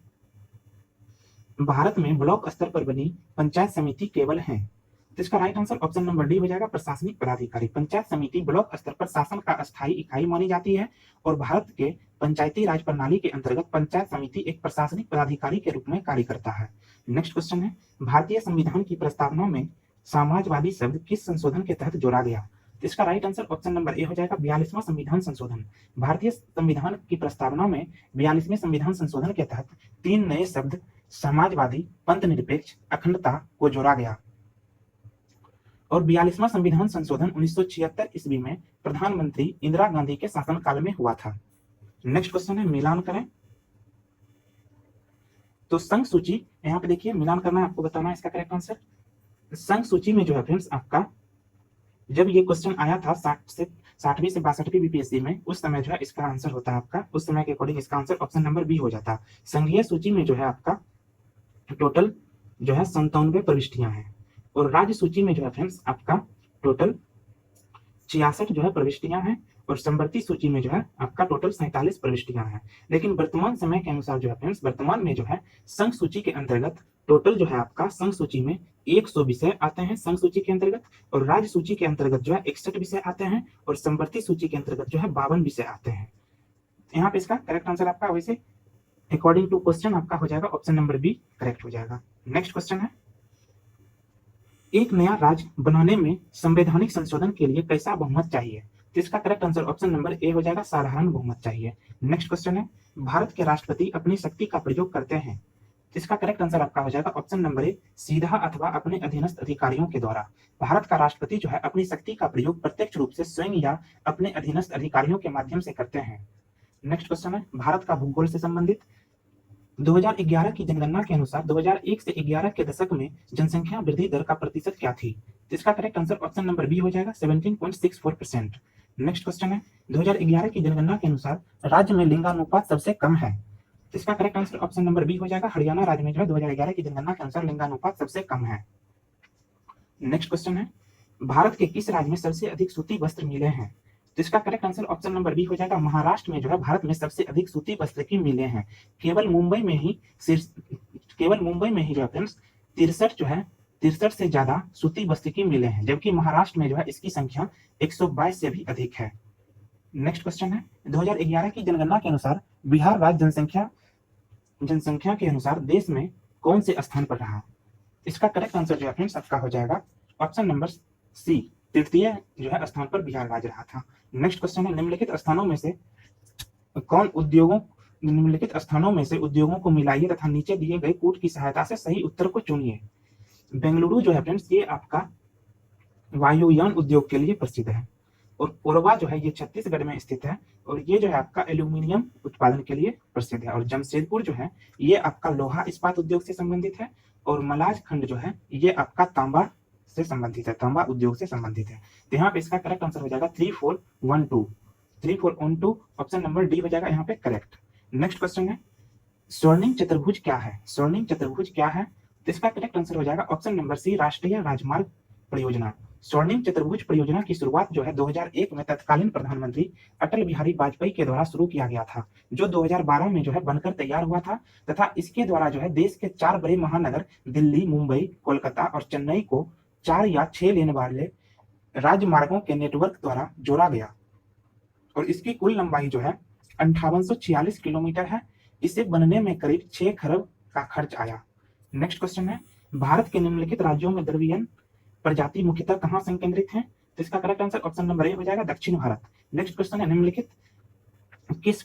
भारत में ब्लॉक स्तर पर बनी पंचायत समिति केवल है, तो इसका right answer option number D हो जाएगा, प्रशासनिक पदाधिकारी। पंचायत समिति ब्लॉक स्तर पर शासन का अस्थायी इकाई मानी जाती है और भारत के पंचायती राज प्रणाली के अंतर्गत पंचायत समिति एक प्रशासनिक पदाधिकारी के रूप में कार्य करता है। नेक्स्ट क्वेश्चन है, भारतीय संविधान की प्रस्तावना में समाजवादी शब्द किस संशोधन के तहत जोड़ा गया? तो इसका right answer option number A हो जाएगा 42वां संविधान संशोधन। भारतीय संविधान की प्रस्तावना में 42वें संविधान संशोधन के तहत 3 नए शब्द समाजवादी, पंथ निरपेक्ष, अखंडता को जोड़ा गया। और 42वां संविधान संशोधन 1976 ईस्वी में प्रधानमंत्री इंदिरा गांधी के शासनकाल में हुआ था। नेक्स्ट क्वेश्चन है, मिलान करें। तो संघ सूची, यहाँ पे देखिए मिलान करना है, आपको बताना है इसका करेक्ट आंसर। संघ सूची में जो है फ्रेंड्स आपका, जब ये क्वेश्चन आया था 60वीं से 62वीं बीपीएससी में, उस समय जो है इसका आंसर होता है आपका, उस समय के अकॉर्डिंग इसका आंसर ऑप्शन नंबर बी हो जाता। संघीय सूची में जो है आपका टोटल जो है 97 प्रविष्टियां हैं, और राज्य सूची में जो है फ्रेंड्स आपका टोटल 66 जो है प्रविष्टियां हैं, और संवर्ती सूची में जो है आपका टोटल 47 प्रविष्टियां हैं। लेकिन वर्तमान समय के अनुसार जो है फ्रेंड्स, वर्तमान में जो है संघ सूची के अंतर्गत टोटल जो है आपका संघ सूची में 100 विषय आते हैं संघ सूची के अंतर्गत, और राज्य सूची के अंतर्गत जो है 61 विषय आते हैं, और संवर्ती सूची के अंतर्गत जो है 52 विषय आते हैं। यहाँ पे इसका करेक्ट आंसर आपका वैसे अकॉर्डिंग टू क्वेश्चन आपका हो जाएगा ऑप्शन नंबर बी करेक्ट हो जाएगा। नेक्स्ट क्वेश्चन है, एक नया राज्य बनाने में संवैधानिक संशोधन के लिए कैसा बहुमत चाहिए? तो इसका correct answer option number A हो जाएगा, साधारण बहुमत चाहिए। नेक्स्ट क्वेश्चन है, भारत के राष्ट्रपति अपनी शक्ति का प्रयोग करते हैं? तो इसका करेक्ट आंसर आपका हो जाएगा ऑप्शन नंबर ए, सीधा अथवा अपने अधीनस्थ अधिकारियों के द्वारा। भारत का राष्ट्रपति जो है अपनी शक्ति का प्रयोग प्रत्यक्ष रूप से स्वयं या अपने अधीनस्थ अधिकारियों के माध्यम से करते हैं। नेक्स्ट क्वेश्चन है, भारत का भूगोल से संबंधित। 2011 की जनगणना के अनुसार 2001 से 11 के दशक में जनसंख्या वृद्धि दर का प्रतिशत क्या थी? तो इसका correct answer option number B हो जाएगा, 17.64%। नेक्स्ट क्वेश्चन है, 2011 की जनगणना के अनुसार राज्य में लिंगानुपात सबसे कम है? तो इसका correct answer option number B हो जाएगा, हरियाणा राज्य में जो है 2011 की जनगणना के अनुसार लिंगानुपात सबसे कम है। नेक्स्ट क्वेश्चन है, भारत के किस राज्य में सबसे अधिक सूती वस्त्र मिले हैं? तो इसका correct answer option number B हो जाएगा, महाराष्ट्र में जो है भारत में सबसे अधिक सूती वस्त्र की मिलें हैं। केवल मुंबई में ही जो है फ्रेंड्स 63 से ज्यादा सूती वस्त्र की मिलें हैं, जबकि महाराष्ट्र में जो है इसकी संख्या 122 से भी अधिक है। नेक्स्ट क्वेश्चन है, 2011 की जनगणना के अनुसार बिहार राज्य जनसंख्या के अनुसार देश में कौन से स्थान पर रहा? इसका करेक्ट आंसर जो है फ्रेंड्स आपका हो जाएगा ऑप्शन नंबर सी, तृतीय जो है स्थान पर बिहार राज्य रहा था। नेक्स्ट क्वेश्चन है, निम्नलिखित स्थानों में से उद्योगों को मिलाइए तथा नीचे दिए गए कूट की सहायता से सही उत्तर को चुनिए। बेंगलुरु जो है फ्रेंड्स ये आपका वायुयान उद्योग के लिए प्रसिद्ध है, और कोरबा जो है ये छत्तीसगढ़ में स्थित है, और ये जो है आपका एल्यूमिनियम उत्पादन के लिए प्रसिद्ध है, और जमशेदपुर जो है ये आपका लोहा इस्पात उद्योग से संबंधित है, और मलाज खंड जो है ये आपका तांबा से संबंधित है, तांबा उद्योग से संबंधित है। तो यहाँ पे इसका करेक्ट आंसर हो जाएगा 3412 ऑप्शन नंबर डी हो जाएगा यहाँ पे करेक्ट। नेक्स्ट क्वेश्चन है, स्वर्णिम चतुर्भुज क्या है? स्वर्णिम चतुर्भुज क्या है? तो इसका करेक्ट आंसर हो जाएगा ऑप्शन नंबर सी, राष्ट्रीय राजमार्ग परियोजना। स्वर्णिम चतुर्भुज परियोजना की शुरुआत जो है 2001 में तत्कालीन प्रधानमंत्री अटल बिहारी वाजपेयी के द्वारा शुरू किया गया था, जो 2012 में जो है बनकर तैयार हुआ था, तथा इसके द्वारा जो है देश के 4 बड़े महानगर दिल्ली, मुंबई, कोलकाता और चेन्नई को 4 या 6 लेन वाले राजमार्गों के नेटवर्क द्वारा जोड़ा गया, और इसकी कुल लंबाई जो है 5846 किलोमीटर है। इसे बनने में करीब 6 खरब का खर्च आया। नेक्स्ट क्वेश्चन है, भारत के निम्नलिखित राज्यों में द्रविड़ीय प्रजाति मुख्यतः कहां संकेंद्रित है? तो इसका correct answer option number A हो जाएगा, दक्षिण भारत। नेक्स्ट क्वेश्चन है, निम्नलिखित किस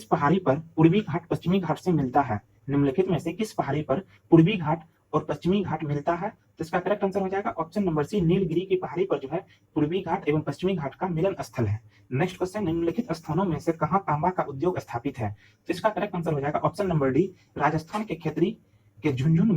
पहाड़ी पर पूर्वी घाट पश्चिमी घाट से मिलता है? निम्नलिखित में से किस पहाड़ी पर पूर्वी घाट और पश्चिमी घाट मिलता है? तो इसका करेक्ट आंसर हो जाएगा ऑप्शन नंबर सी, नीलगिरी की पहाड़ी पर जो है पूर्वी घाट एवं पश्चिमी घाट का मिलन स्थल है। नेक्स्ट क्वेश्चन, निम्नलिखित स्थानों में से कहां तांबा का उद्योग स्थापित है? तो इसका करेक्ट आंसर हो जाएगा ऑप्शन नंबर डी, राजस्थान के खेतरी के झुंझुनू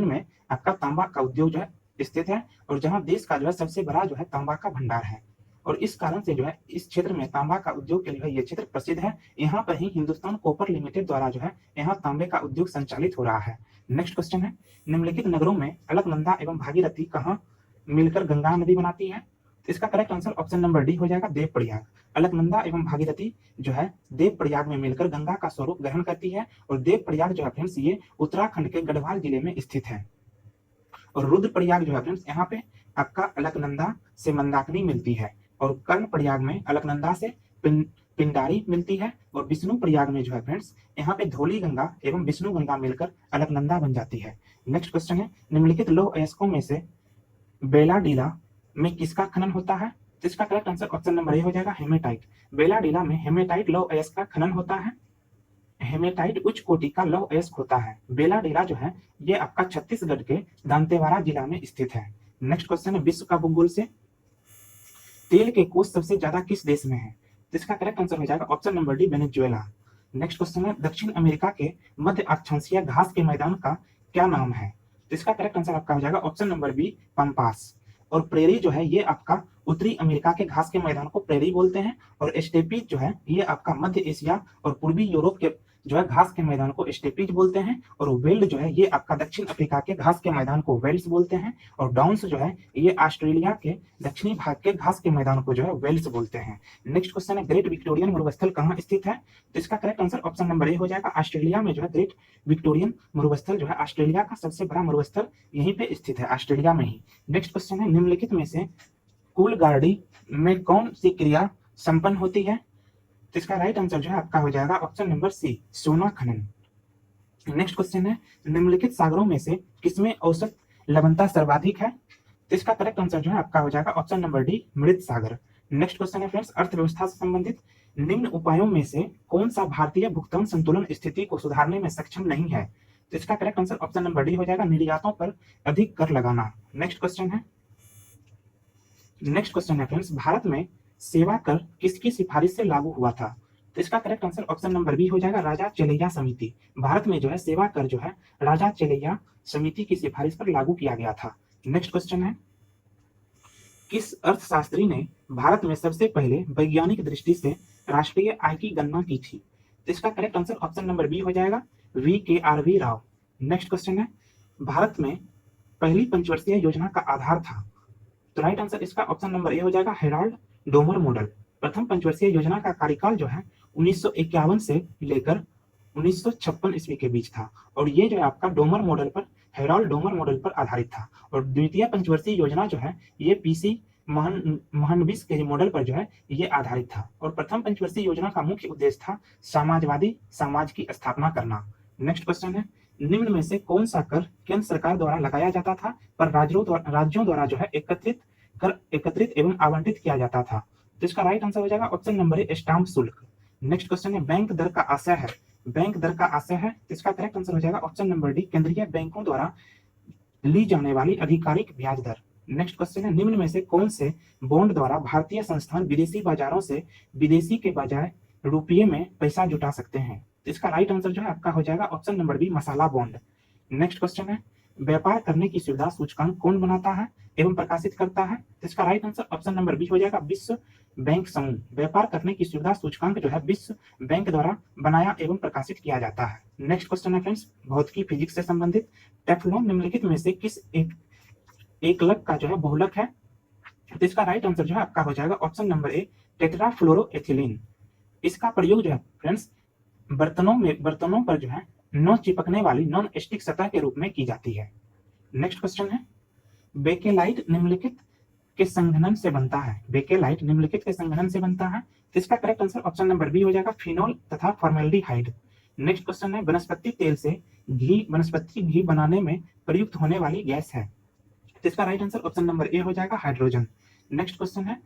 में आपका तांबा का उद्योग जो है स्थित है, और जहां देश का जो है सबसे बड़ा जो है तांबा का भंडार है, और इस कारण से जो है इस क्षेत्र में तांबा का उद्योग के लिए ये क्षेत्र प्रसिद्ध है। यहाँ पर ही हिंदुस्तान कॉपर लिमिटेड द्वारा जो है यहाँ तांबे का उद्योग संचालित हो रहा है। नेक्स्ट क्वेश्चन है, निम्नलिखित नगरों में अलकनंदा एवं भागीरथी कहाँ मिलकर गंगा नदी बनाती है? तो इसका correct answer option number D हो जाएगा, देवप्रयाग। अलकनंदा एवं भागीरथी जो है देवप्रयाग में मिलकर गंगा का स्वरूप ग्रहण करती है, और देवप्रयाग जो है फ्रेंड्स ये उत्तराखंड के गढ़वाल जिले में स्थित है, और रुद्रप्रयाग जो है फ्रेंड्स यहाँ पे आपका अलकनंदा से मंदाकिनी मिलती है, और कर्णप्रयाग में अलकनंदा से पिंडारी मिलती है और विष्णु प्रयाग में जो है फ्रेंड्स यहाँ पे धौली गंगा एवं विष्णु गंगा मिलकर अलकनंदा बन जाती है। नेक्स्ट क्वेश्चन है, निम्नलिखित लौह अयस्कों में से बेलाडीला में किसका खनन होता है? तो इसका correct answer option number A हो जाएगा हेमेटाइट। बेलाडीला में हेमेटाइट लौह अयस्क का खनन होता है। हेमेटाइट उच्च कोटि का लौह अयस्क होता है। बेलाडीला जो है ये आपका छत्तीसगढ़ के दंतेवाड़ा जिला में स्थित है। नेक्स्ट क्वेश्चन है, विश्व का भूगोल से तेल के कोष सबसे ज्यादा किस देश में है? तो इसका करेक्ट आंसर हो जाएगा option number D Venezuela. Next question है, दक्षिण अमेरिका के मध्य अक्षांशीय घास के मैदान का क्या नाम है? तो इसका करेक्ट आंसर आपका हो जाएगा ऑप्शन नंबर बी पंपास। और प्रेरी जो है ये आपका उत्तरी अमेरिका के घास के मैदान को प्रेरी बोलते हैं और स्टेपीज जो है ये आपका मध्य एशिया और पूर्वी यूरोप के जो है घास के मैदान को स्टेपीज बोलते हैं और वेल्ड जो है ये आपका दक्षिण अफ्रीका के घास के मैदान को वेल्ड्स बोलते हैं और डाउन्स जो है ये ऑस्ट्रेलिया के दक्षिणी भाग के घास के मैदान को जो है वेल्ड्स बोलते हैं। नेक्स्ट क्वेश्चन है, ग्रेट विक्टोरियन मरुस्थल कहाँ स्थित है? तो इसका correct answer option number A हो जाएगा ऑस्ट्रेलिया में जो है ग्रेट विक्टोरियन मरुस्थल जो है ऑस्ट्रेलिया का सबसे बड़ा मरुस्थल यहीं पे स्थित है, ऑस्ट्रेलिया में ही। नेक्स्ट क्वेश्चन है, निम्नलिखित में से कूलगार्डी में कौन सी क्रिया संपन्न होती है? तो इसका राइट आंसर जो है आपका हो जाएगा ऑप्शन नंबर सी सोना खनन। नेक्स्ट क्वेश्चन है, निम्नलिखित सागरों में से किसमें औसत लवणता सर्वाधिक है? तो इसका करेक्ट आंसर जो है आपका हो जाएगा ऑप्शन नंबर डी मृत सागर। नेक्स्ट क्वेश्चन है फ्रेंड्स, अर्थव्यवस्था से संबंधित निम्न उपायों में से कौन सा भारतीय भुगतान संतुलन स्थिति को सुधारने में सक्षम नहीं है? तो इसका correct answer option number D हो जाएगा निर्यातों पर अधिक कर लगाना। नेक्स्ट क्वेश्चन है फ्रेंड्स, भारत में सेवा कर किसकी सिफारिश से लागू हुआ था? तो इसका correct answer option number B हो जाएगा राजा चेलैया समिति। भारत में जो है सेवा कर जो है राजा चेलैया समिति की सिफारिश पर लागू किया गया था। नेक्स्ट क्वेश्चन है, किस अर्थशास्त्री ने भारत में सबसे पहले वैज्ञानिक दृष्टि से राष्ट्रीय आय की गणना की थी? तो इसका correct answer option number B हो जाएगा VKRV राव। नेक्स्ट क्वेश्चन है, भारत में पहली पंचवर्षीय योजना का आधार था? तो राइट आंसर इसका ऑप्शन नंबर ए हो जाएगा हेराल्ड डोमर मॉडल। प्रथम पंचवर्षीय योजना का कार्यकाल जो है 1951 से लेकर 1956 ईस्वी के बीच था और ये जो है आपका डोमर मॉडल पर हेराल्ड डोमर मॉडल पर आधारित था। और द्वितीय पंचवर्षीय योजना जो है ये PC महनविस के मॉडल पर जो है ये आधारित था और प्रथम पंचवर्षीय योजना का मुख्य उद्देश्य था सामाजवादी समाज की स्थापना करना। नेक्स्ट क्वेश्चन है, निम्न में से कौन सा कर केंद्र सरकार द्वारा लगाया जाता था पर राज्यों द्वारा जो है एकत्रित एवं आवंटित किया जाता था? तो इसका राइट आंसर हो जाएगा ऑप्शन नंबर ए स्टाम्प शुल्क। नेक्स्ट क्वेश्चन है, बैंक दर का आशय है? बैंक दर का आशय है तो इसका करेक्ट आंसर हो जाएगा ऑप्शन नंबर डी केंद्रीय बैंकों द्वारा ली जाने वाली आधिकारिक ब्याज दर। नेक्स्ट क्वेश्चन है, निम्न में से कौन से बॉन्ड द्वारा भारतीय संस्थान विदेशी बाजारों से विदेशी के बजाय रुपये में पैसा जुटा सकते हैं? तो इसका राइट आंसर जो है आपका हो जाएगा ऑप्शन नंबर बी मसाला बॉन्ड। नेक्स्ट क्वेश्चन है, व्यापार करने की सुविधा सूचकांक कौन बनाता है एवं प्रकाशित करता है? तो इसका right answer option number B हो जाएगा विश्व बैंक समूह। व्यापार करने की सुविधा सूचकांक जो है विश्व बैंक द्वारा बनाया एवं प्रकाशित किया जाता है। नेक्स्ट क्वेश्चन है फ्रेंड्स, भौतिकी फिजिक्स से संबंधित, टेफ्लॉन निम्नलिखित में से किस एकलक का जो है बहुलक है? तो इसका राइट आंसर जो है आपका हो जाएगा ऑप्शन नंबर ए टेट्राफ्लोरोएथिलीन। इसका प्रयोग जो है फ्रेंड्स बर्तनों पर जो है न चिपकने वाली नॉन स्टिक सतह के रूप में की जाती है। नेक्स्ट क्वेश्चन है, बेकेलाइट निम्नलिखित के संघनन से बनता है? बेकेलाइट निम्नलिखित के संघनन से बनता है तो इसका correct answer option number B हो जाएगा फिनोल तथा फॉर्मेल्डिहाइड। नेक्स्ट क्वेश्चन है, वनस्पति तेल से वनस्पति घी बनाने में प्रयुक्त होने वाली गैस है? तो इसका right answer option number A हो जाएगा हाइड्रोजन। नेक्स्ट क्वेश्चन है,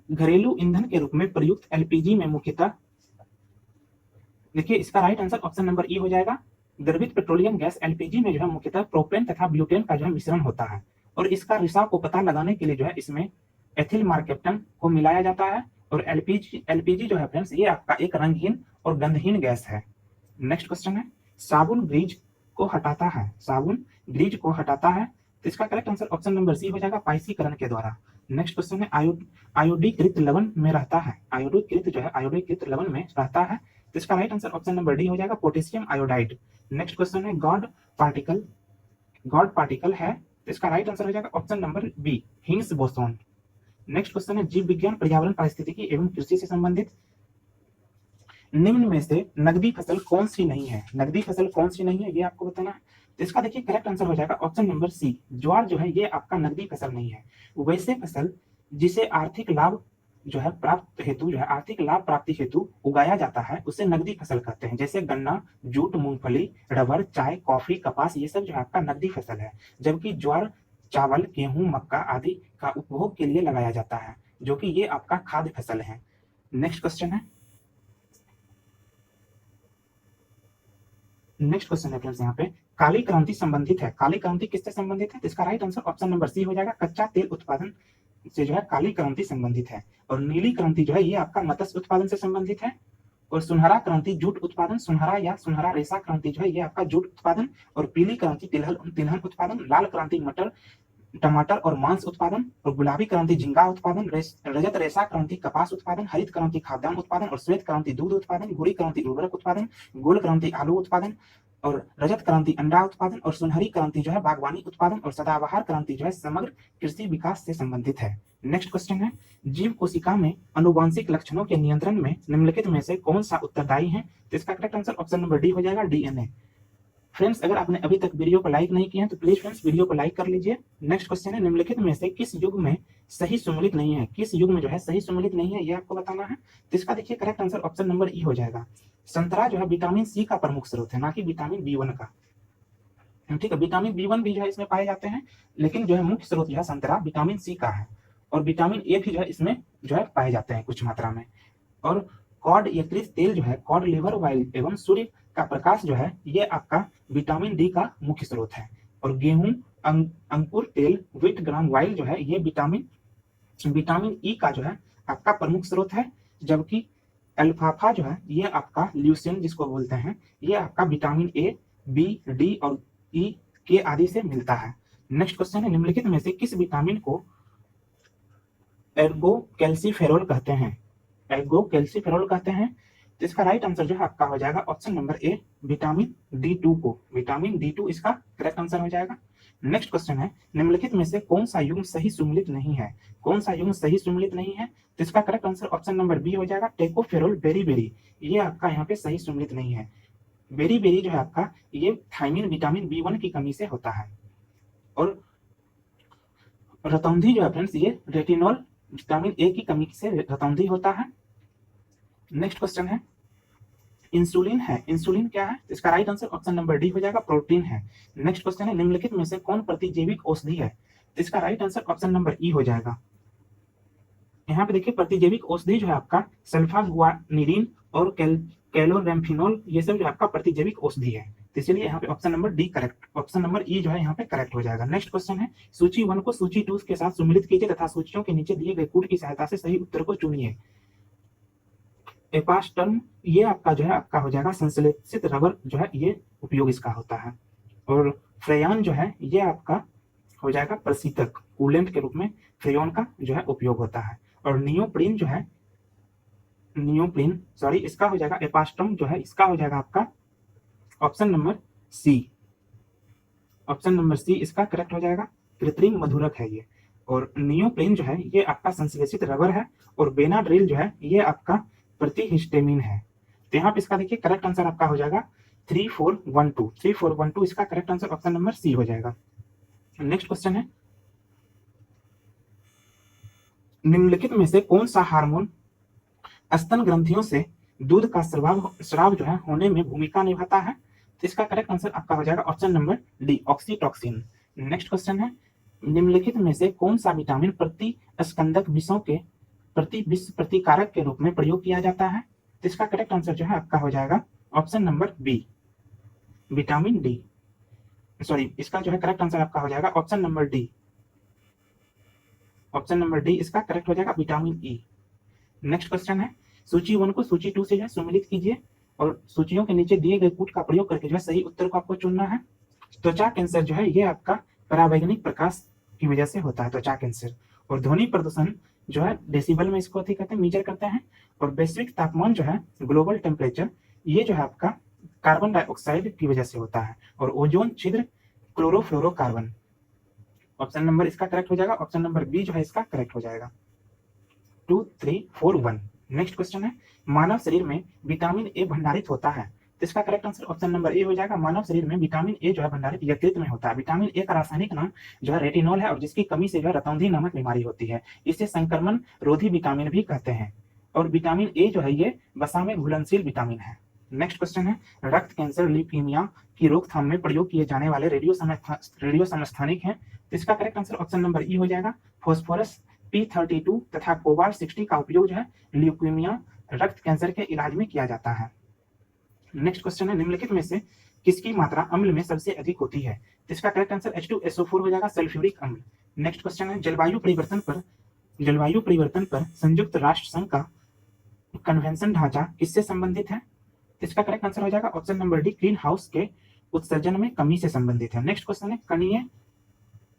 घरेलू ईंधन के रूप में प्रयुक्त LPG में मुख्यतः, देखिए इसका राइट आंसर ऑप्शन नंबर ई हो जाएगा द्रवित पेट्रोलियम गैस LPG में जो है मुख्यतः प्रोपेन तथा ब्यूटेन का जो है मिश्रण होता है और इसका रिसाव को पता लगाने के लिए जो है इसमें एथिल मार्केप्टन को मिलाया जाता है और LPG जो है फ्रेंड्स ये आपका एक रंगहीन और गंधहीन गैस है। नेक्स्ट क्वेश्चन है, साबुन ग्रीज को हटाता है? साबुन ग्रीज को हटाता है तो इसका correct answer option number C हो जाएगा पाइसीकरण के द्वारा। नेक्स्ट क्वेश्चन है, आयोडीकृत लवण में रहता है? आयोडीकृत लवण में रहता है तो इसका right answer option number D हो जाएगा पोटेशियम आयोडाइड। नेक्स्ट क्वेश्चन है, गॉड पार्टिकल है तो इसका राइट आंसर हो जाएगा option number B Higgs boson. Next question है, जीव विज्ञान पर्यावरण पारिस्थितिकी एवं कृषि से संबंधित, निम्न में से नकदी फसल कौन सी नहीं है? नकदी फसल कौन सी नहीं है ये आपको बताना है तो इसका देखिए करेक्ट आंसर हो जाएगा ऑप्शन नंबर सी ज्वार जो है ये आपका नकदी फसल नहीं है। वैसे फसल जिसे आर्थिक लाभ जो है प्राप्त हेतु जो है आर्थिक लाभ प्राप्ति हेतु उगाया जाता है उसे नकदी फसल कहते हैं। जैसे गन्ना, जूट, मूंगफली, रबर, चाय, कॉफी, कपास, ये सब जो है आपका नकदी फसल है। जबकि ज्वार, चावल, गेहूं, मक्का आदि का उपभोग के लिए लगाया जाता है, जो कि ये आपका खाद्य फसल है। नेक्स्ट क्वेश्चन है फ्रेंड्स, यहाँ पे काली क्रांति संबंधित है। काली क्रांति किससे संबंधित है? तो इसका right answer option number C हो जाएगा। कच्चा तेल उत्पादन से जो है काली क्रांति संबंधित है। और नीली क्रांति जो है ये आपका मत्स्य उत्पादन से संबंधित है। और सुनहरा क्रांति जूट उत्पादन, सुनहरा या सुनहरा रेशा क्रांति जो है ये आपका जूट उत्पादन। और पीली क्रांति तिलहन उत्पादन। लाल क्रांति मटर, टमाटर और मांस उत्पादन। और गुलाबी क्रांति झींगा उत्पादन। रजत रेशा क्रांति कपास उत्पादन। हरित क्रांति खाद्यान्न उत्पादन। और श्वेत क्रांति दूध उत्पादन। भूरी क्रांति उर्वरक उत्पादन। गोल्ड क्रांति आलू उत्पादन। और रजत क्रांति अंडा उत्पादन। और सुनहरी क्रांति जो है बागवानी उत्पादन। और सदाबहार क्रांति जो है समग्र कृषि विकास से संबंधित है। नेक्स्ट क्वेश्चन है, जीव कोशिका में अनुवांशिक लक्षणों के नियंत्रण में निम्नलिखित में से कौन सा उत्तरदायी है? तो इसका correct answer option number D हो जाएगा, डीएनए। फ्रेंड्स, अगर आपने अभी तक वीडियो को लाइक नहीं किया तो प्लीज फ्रेंड्स वीडियो को लाइक कर लीजिए। नेक्स्ट क्वेश्चन है, निम्नलिखित में से किस युग में सही सुमेलित नहीं है? किस युग में जो है सही सुमेलित नहीं है ये आपको बताना है। तो इसका देखिए करेक्ट आंसर ऑप्शन नंबर ई हो जाएगा। संतरा जो है विटामिन सी का प्रमुख स्रोत है, ना कि विटामिन बी1 का। ठीक है, विटामिन बी1 भी जो है इसमें पाए जाते हैं, लेकिन जो है मुख्य स्रोत जो है संतरा विटामिन सी का है। और विटामिन ए भी जो है इसमें जो है पाए जाते हैं कुछ मात्रा में। और कॉड यकृत तेल जो है, कॉड लिवर ऑयल एवं सूर्य का प्रकाश जो है ये आपका विटामिन डी का मुख्य स्रोत है। और गेहूं, अंकुर तेल, व्हीट ग्राम ऑयल जो है ये विटामिन ई का जो है आपका प्रमुख स्रोत है। जबकि अल्फाफा जो है ये आपका ल्यूसिन जिसको बोलते हैं, ये आपका विटामिन ए, बी, डी और ई के आदि से मिलता है। नेक्स्ट क्वेश्चन है, निम्नलिखित में से किस विटामिन को एर्गो कैल्सीफेरोल कहते हैं? एर्गो कैल्सीफेरोल कहते हैं। तो इसका राइट आंसर जो है आपका हो जाएगा ऑप्शन नंबर ए, विटामिन डी2 को। विटामिन डी2 इसका करेक्ट आंसर हो जाएगा। नेक्स्ट क्वेश्चन है, निम्नलिखित में से कौन सा युग्म सही सुमेलित नहीं है? कौन सा युग्म सही सुमेलित नहीं है? तो इसका correct answer option number B हो जाएगा, टेकोफेरोल बेरी। ये आपका यहाँ पे सही सुमेलित नहीं है। बेरी जो है आपका ये थायमिन विटामिन बी1 की कमी से होता है। और रतौंधी जो है फ्रेंड्स ये रेटिनॉल विटामिन ए की कमी से रतौंधी होता है। नेक्स्ट क्वेश्चन है, इंसुलिन है। इंसुलिन क्या है? इसका right answer option number D हो जाएगा, प्रोटीन है। नेक्स्ट क्वेश्चन है, निम्नलिखित में से कौन प्रतिजैविक औषधि है? इसका राइट आंसर ऑप्शन नंबर ई हो जाएगा। यहाँ पे देखिए प्रतिजैविक औषधि जो है आपका सल्फागुआनिडीन और कैलोरेम्फिनोल, ये सब जो आपका प्रतिजैविक औषधि है। तो इसलिए यहाँ पे option number D correct, option number ई जो है यहाँ पे करेक्ट हो जाएगा। नेक्स्ट क्वेश्चन है, सूची 1 को सूची 2 के साथ सम्मिलित कीजिए तथा सूचियों के नीचे दिए गए कूट की सहायता से सही उत्तर को चुनिए। एपास्टर्म ये आपका जो है आपका हो जाएगा संश्लेषित रबर जो है ये उपयोग इसका होता है। और फ्रेयान जो है ये आपका हो जाएगा प्रशीतक, कूलेंट के रूप में फ्रेयॉन का जो है उपयोग होता है। और नियोप्रीन जो है इसका हो जाएगा एपास्टर्म जो है इसका हो जाएगा आपका option number C. Option number C इसका करेक्ट हो जाएगा, कृत्रिम मधुरक है ये। और नियोप्रीन जो है ये आपका संश्लेषित रबर है। और बेनाड्रिल जो है ये आपका प्रतिहिस्टेमिन है। तो यहाँ पे इसका देखिए करेक्ट आंसर आपका हो जाएगा 3412 इसका correct answer option number C हो जाएगा। नेक्स्ट क्वेश्चन है, निम्नलिखित में से कौन सा हार्मोन स्तन ग्रंथियों से दूध का स्राव जो है होने में भूमिका निभाता है? तो इसका करेक्ट आंसर आपका हो जाएगा option number D, oxytocin. Next question है, निम्नलिखित में से कौन सा विटामिन प्रतिस्कंदक विषों के विष प्रतिकारक के रूप में प्रयोग किया जाता है? तो इसका करेक्ट आंसर जो है आपका हो जाएगा option number B, vitamin D. Sorry, इसका जो है करेक्ट आंसर आपका हो जाएगा option number D. Option number D इसका करेक्ट हो जाएगा, विटामिन ई। नेक्स्ट क्वेश्चन है, सूची 1 को सूची 2 से जो है सम्मिलित कीजिए और सूचियों के नीचे दिए गए कूट का प्रयोग करके जो है सही उत्तर को आपको चुनना है। त्वचा कैंसर जो है ये आपका परावैंगनिक प्रकाश की वजह से होता है, त्वचा कैंसर। और ध्वनि प्रदूषण जो है डेसिबल में इसको कहते हैं, मीजर करते हैं। और वैश्विक तापमान जो है ग्लोबल टेम्परेचर ये जो है आपका कार्बन डाइऑक्साइड की वजह से होता है। और ओजोन छिद्र क्लोरोफ्लोरोकार्बन। ऑप्शन नंबर इसका करेक्ट हो जाएगा, ऑप्शन नंबर बी जो है इसका करेक्ट हो जाएगा। 2, 3, 4, 1। नेक्स्ट क्वेश्चन है, मानव शरीर में विटामिन ए भंडारित होता है तो इसका correct answer option number A हो जाएगा। मानव शरीर में विटामिन ए जो है भंडारित यकृत में होता है। विटामिन ए का रासायनिक नाम जो है रेटिनॉल है और जिसकी कमी से जो है रतौंधी नामक बीमारी होती है। इसे संक्रमण रोधी विटामिन भी कहते हैं। और विटामिन ए जो है ये वसा में घुलनशील विटामिन है। नेक्स्ट क्वेश्चन है, रक्त कैंसर ल्यूकीमिया की रोकथाम में प्रयोग किए जाने वाले रेडियो समस्थानिक हैं। तो इसका करेक्ट आंसर ऑप्शन नंबर ई हो जाएगा। फॉस्फोरस P32 तथा कोबाल्ट 60 का उपयोग जो है ल्यूकीमिया रक्त कैंसर के इलाज में किया जाता है। नेक्स्ट क्वेश्चन है, निम्नलिखित में से किसकी मात्रा अम्ल में सबसे अधिक होती है? तो इसका करेक्ट आंसर H2SO4 हो जाएगा, सल्फ्यूरिक अम्ल। नेक्स्ट क्वेश्चन है, जलवायु परिवर्तन पर संयुक्त राष्ट्र संघ का कन्वेंशन ढांचा किससे संबंधित है? तो इसका करेक्ट आंसर हो जाएगा option number D, green house के उत्सर्जन में कमी से संबंधित है। नेक्स्ट क्वेश्चन है, कणीय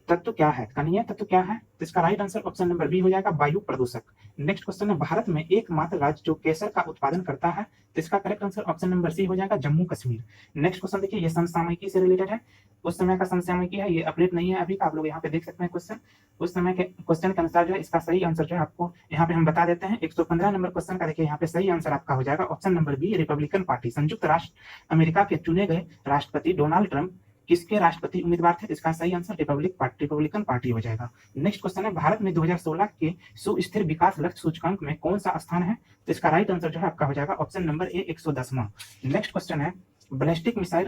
तत्व क्या है? कणीय तत्व क्या है? तो इसका right answer option number B हो जाएगा, वायु प्रदूषक। नेक्स्ट क्वेश्चन है, भारत में एकमात्र राज्य जो केसर का उत्पादन करता है। तो इसका correct answer option number C हो जाएगा, जम्मू कश्मीर। नेक्स्ट क्वेश्चन देखिए, ये समसामयिकी से रिलेटेड है। उस समय का समसामयिकी है, ये अपडेट नहीं है अभी का, आप लोग यहाँ पे देख सकते हैं क्वेश्चन। उस समय के क्वेश्चन के अनुसार जो है इसका सही आंसर जो है आपको यहाँ पे हम बता देते हैं। 115 नंबर क्वेश्चन का देखिए यहाँ पे सही आंसर आपका हो जाएगा option number B, Republican party. संयुक्त राष्ट्र अमेरिका के चुने गए राष्ट्रपति डोनाल्ड ट्रंप किसके राष्ट्रपति उम्मीदवार थे? इसका सही आंसर रिपब्लिकन पार्टी हो जाएगा। नेक्स्ट क्वेश्चन है, भारत में 2016 के सुस्थिर विकास लक्ष्य सूचकांक में कौन सा स्थान है? तो इसका राइट आंसर जो है आपका हो जाएगा ऑप्शन नंबर ए, 110वां। नेक्स्ट क्वेश्चन है, बैलिस्टिक मिसाइल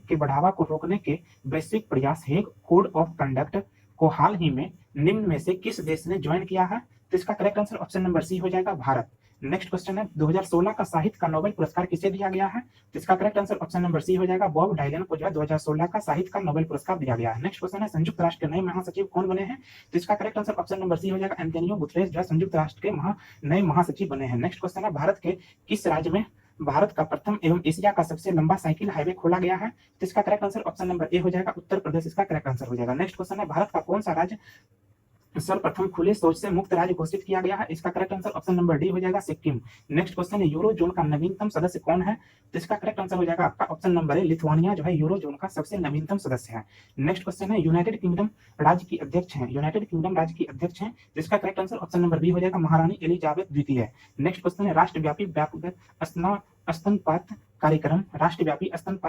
के बढ़ावा को रोकने के वैश्विक प्रयास हेग कोड ऑफ कंडक्ट को हाल ही में निम्न में से किस देश ने ज्वाइन किया है? तो इसका correct answer option number C हो जाएगा, भारत। नेक्स्ट क्वेश्चन है, 2016 का साहित्य का नोबेल पुरस्कार किसे दिया गया है? तो इसका correct answer option number C हो जाएगा, बॉब डायलन को जो है 2016 का साहित्य का नोबेल पुरस्कार दिया गया है। नेक्स्ट क्वेश्चन है, संयुक्त राष्ट्र के नए महासचिव कौन बने हैं? तो इसका correct answer option number C हो जाएगा, एंटोनियो गुतेरेस जो है संयुक्त राष्ट्र के नए महासचिव बने हैं। नेक्स्ट क्वेश्चन है, भारत के किस राज्य में भारत का प्रथम एवं एशिया का सबसे लंबा साइकिल हाईवे खोला गया है? तो इसका correct answer option number A हो जाएगा, उत्तर प्रदेश इसका करेक्ट आंसर हो जाएगा। नेक्स्ट क्वेश्चन है, भारत का कौन सा राज्य सर्वप्रथम खुले शौच से मुक्त राज्य घोषित किया गया है? इसका correct answer option number D हो जाएगा, सिक्किम। नेक्स्ट क्वेश्चन है, यूरो जोन का नवीनतम सदस्य कौन है? तो इसका करेक्ट आंसर हो जाएगा आपका ऑप्शन नंबर ए, लिथुआनिया जो है यूरो जोन का सबसे नवीनतम सदस्य है। नेक्स्ट क्वेश्चन है, यूनाइटेड किंगडम राज्य की अध्यक्ष हैं। तो इसका correct answer option number B हो जाएगा, महारानी एलिजाबेथ द्वितीय। नेक्स्ट क्वेश्चन है, राष्ट्रव्यापी स्तनपात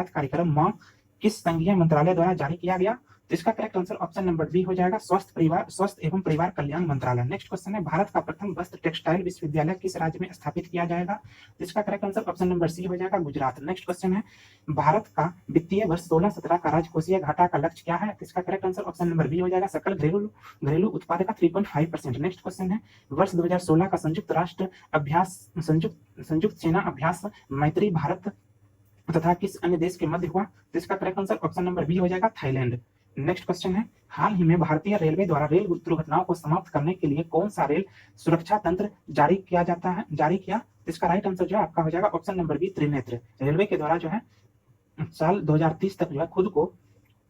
कार्यक्रम मां किस संघीय मंत्रालय द्वारा जारी किया गया? तो इसका correct answer option number B हो जाएगा, स्वास्थ्य एवं परिवार कल्याण मंत्रालय। नेक्स्ट क्वेश्चन है, भारत का प्रथम वस्त्र टेक्सटाइल विश्वविद्यालय किस राज्य में स्थापित किया जाएगा? तो इसका correct answer option number C हो जाएगा, गुजरात। नेक्स्ट क्वेश्चन है, भारत का वित्तीय वर्ष 16-17 का राजकोषीय घाटा का लक्ष्य क्या है? तो इसका correct answer option number B हो जाएगा, सकल घरेलू उत्पाद का 3.5%। नेक्स्ट क्वेश्चन है, वर्ष 2016 का संयुक्त सेना अभ्यास मैत्री भारत तथा किस अन्य देश के मध्य हुआ? तो इसका correct answer option number B हो जाएगा, थाईलैंड। नेक्स्ट क्वेश्चन है, हाल ही में भारतीय रेलवे द्वारा रेल दुर्घटनाओं को समाप्त करने के लिए कौन सा रेल सुरक्षा तंत्र जारी किया? तो इसका राइट आंसर जो है आपका हो जाएगा option number B, Trinetra. Railway के द्वारा जो है साल 2030 तक जो है खुद को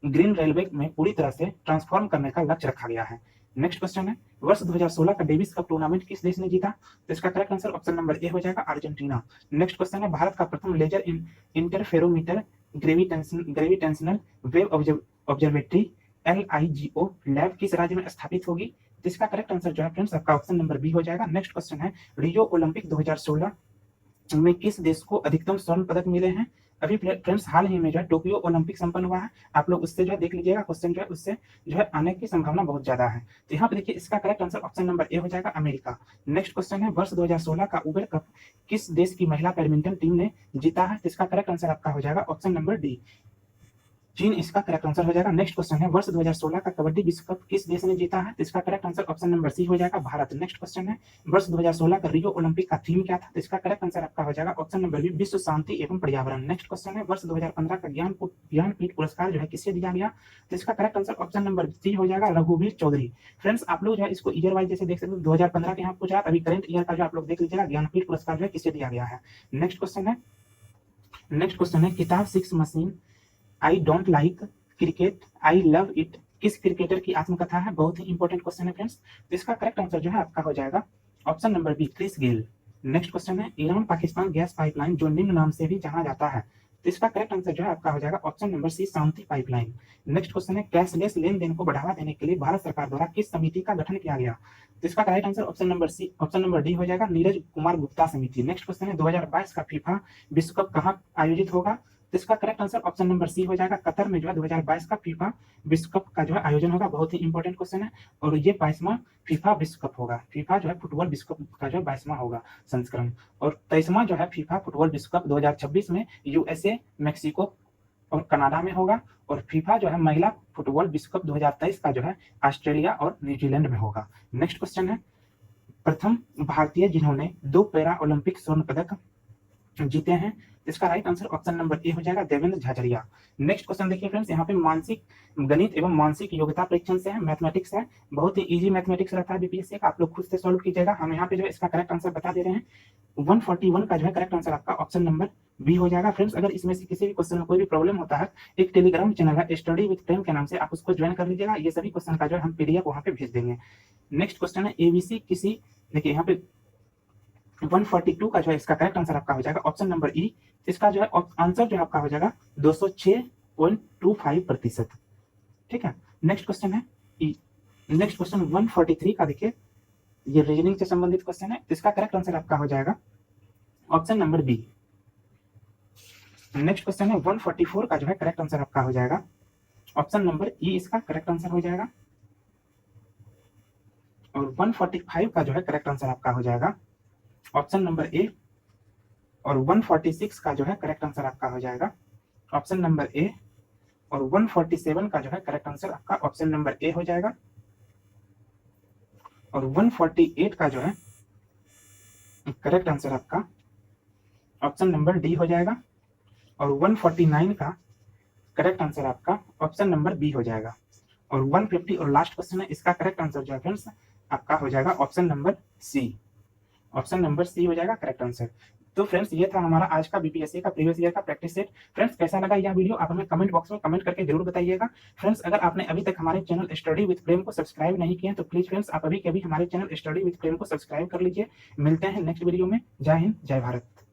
ग्रीन रेलवे में पूरी तरह से ट्रांसफॉर्म करने का लक्ष्य रखा गया है। नेक्स्ट क्वेश्चन है, वर्ष 2016 का डेविस कप टूर्नामेंट किस देश ने जीता? तो इसका correct answer option number A हो जाएगा, अर्जेंटीना। नेक्स्ट क्वेश्चन है, भारत का प्रथम laser interferometer gravitational wave observatory LIGO lab किस राज्य में स्थापित होगी? तो इसका करेक्ट आंसर जो है फ्रेंड्स आपका ऑप्शन नंबर बी हो जाएगा। नेक्स्ट क्वेश्चन है, रियो ओलंपिक 2016 में किस देश को अधिकतम स्वर्ण पदक मिले हैं? अभी फ्रेंड्स हाल ही में जो है टोक्यो ओलंपिक संपन्न हुआ है, आप लोग उससे जो है देख लीजिएगा, क्वेश्चन जो है उससे जो है आने की संभावना बहुत ज्यादा है। तो यहाँ पे देखिए इसका correct answer option number A हो जाएगा, अमेरिका। नेक्स्ट क्वेश्चन है, वर्ष 2016 का उबेर कप किस देश की महिला बैडमिंटन टीम ने जीता है? तो इसका करेक्ट आंसर आपका हो जाएगा ऑप्शन नंबर डी, चीन इसका करेक्ट आंसर हो जाएगा। नेक्स्ट क्वेश्चन है, वर्ष 2016 का कबड्डी विश्व कप किस देश ने जीता है? तो इसका correct answer option number C हो जाएगा, भारत। नेक्स्ट क्वेश्चन है, वर्ष 2016 का रियो ओलंपिक का थीम क्या था? तो इसका करेक्ट आंसर आपका हो जाएगा ऑप्शन नंबर बी, विश्व शांति एवं पर्यावरण। नेक्स्ट क्वेश्चन है, वर्ष 2015 का ज्ञानपीठ पुरस्कार जो है किससे दिया गया? तो इसका correct answer option number C हो जाएगा, रघुवीर चौधरी। फ्रेंड्स आप लोग जो है इसको ईयर वाइज जैसे देख सकते हैं, 2015 के यहाँ पूछ रहा, अभी करंट ईयर का जो आप लोग देख लीजिएगा, ज्ञानपीठ पुरस्कार जो है किससे दिया गया है। नेक्स्ट क्वेश्चन है, किताब 6 machine I don't like cricket I love it किस क्रिकेटर की आत्मकथा है? बहुत ही इंपॉर्टेंट क्वेश्चन है फ्रेंड्स। तो इसका करेक्ट आंसर जो है आपका हो जाएगा option number B, Chris Gayle. Next question है, ईरान पाकिस्तान गैस पाइपलाइन जो निम्न नाम से भी जाना जाता है, तो तो इसका करेक्ट आंसर जो है आपका हो जाएगा ऑप्शन नंबर सी, शांति पाइपलाइन। नेक्स्ट क्वेश्चन है, कैशलेस लेन देन को बढ़ावा देने के लिए भारत सरकार द्वारा किस समिति का गठन किया गया? तो इसका correct answer option number C, option number D हो जाएगा, नीरज कुमार गुप्ता समिति। नेक्स्ट क्वेश्चन है, 2022 का फीफा विश्व कप कहाँ आयोजित होगा? तो इसका correct answer option number C हो जाएगा, कतर में जो है 2022 का फीफा विश्व कप का जो है आयोजन होगा। बहुत ही इंपॉर्टेंट क्वेश्चन है और ये 22वां फीफा विश्व कप होगा। फीफा जो है फुटबॉल विश्व कप का जो 22वां होगा संस्करण, और 23वां जो है फीफा फुटबॉल विश्व कप 2026 में यूएसए, मेक्सिको और कनाडा में होगा। और फीफा जो है महिला फुटबॉल विश्व कप 2023 का जो है ऑस्ट्रेलिया और न्यूजीलैंड में होगा। नेक्स्ट क्वेश्चन है, प्रथम भारतीय जिन्होंने 2 पैरा ओलंपिक स्वर्ण पदक जीते हैं? इसका right answer option number A हो जाएगा, देवेंद्र झाझड़िया। नेक्स्ट क्वेश्चन देखिए फ्रेंड्स, यहाँ पे मानसिक गणित एवं मानसिक योग्यता परीक्षण से है, मैथमेटिक्स है, बहुत ही इजी मैथमेटिक्स रहता है बीपीएससी का, आप लोग खुद से सॉल्व कीजिएगा। हम यहाँ पे जो है इसका करेक्ट आंसर बता दे रहे हैं। 141 का जो है करेक्ट आंसर आपका ऑप्शन नंबर बी हो जाएगा। फ्रेंड्स अगर इसमें से किसी भी क्वेश्चन में कोई भी प्रॉब्लम होता है, एक टेलीग्राम चैनल है स्टडी विद प्रेम के नाम से, आप उसको ज्वाइन कर लीजिएगा। ये सभी क्वेश्चन का जो है हम पीडीएफ वहाँ पे भेज देंगे। नेक्स्ट क्वेश्चन है, एबीसी किसी, देखिए यहाँ पे 142 का जो है इसका करेक्ट आंसर आपका हो जाएगा ऑप्शन नंबर ई। इसका जो है आंसर जो है आपका हो जाएगा 206.25%। ठीक है, नेक्स्ट क्वेश्चन है ई। नेक्स्ट क्वेश्चन 143 का देखिए, ये रीजनिंग से संबंधित क्वेश्चन है, इसका करेक्ट आंसर आपका हो जाएगा option number B. Next question है 144 का जो है करेक्ट आंसर आपका हो जाएगा ऑप्शन नंबर ई, इसका करेक्ट आंसर हो जाएगा। और 145 का जो है करेक्ट आंसर आपका हो जाएगा ऑप्शन नंबर ए। और 146 का जो है करेक्ट आंसर आपका हो जाएगा ऑप्शन नंबर ए। और 147 का जो है करेक्ट आंसर आपका ऑप्शन नंबर ए हो जाएगा। और 148 का जो है करेक्ट आंसर आपका ऑप्शन नंबर डी हो जाएगा। और 149 का करेक्ट आंसर आपका ऑप्शन नंबर बी हो जाएगा। और 150 और लास्ट क्वेश्चन है, इसका करेक्ट आंसर जो है फ्रेंड्स आपका हो जाएगा option number C. Option number C हो जाएगा करेक्ट आंसर। तो फ्रेंड्स ये था हमारा आज का बीपीएससी का प्रीवियस ईयर का प्रैक्टिस सेट। फ्रेंड्स कैसा लगा यह वीडियो आप हमें कमेंट बॉक्स में कमेंट करके जरूर बताइएगा। फ्रेंड्स अगर आपने अभी तक हमारे चैनल स्टडी विद प्रेम को सब्सक्राइब नहीं किया तो प्लीज फ्रेंड्स आप अभी के अभी हमारे चैनल स्टडी विद प्रेम को सब्सक्राइब कर लीजिए। मिलते हैं नेक्स्ट वीडियो में। जय हिंद, जय भारत।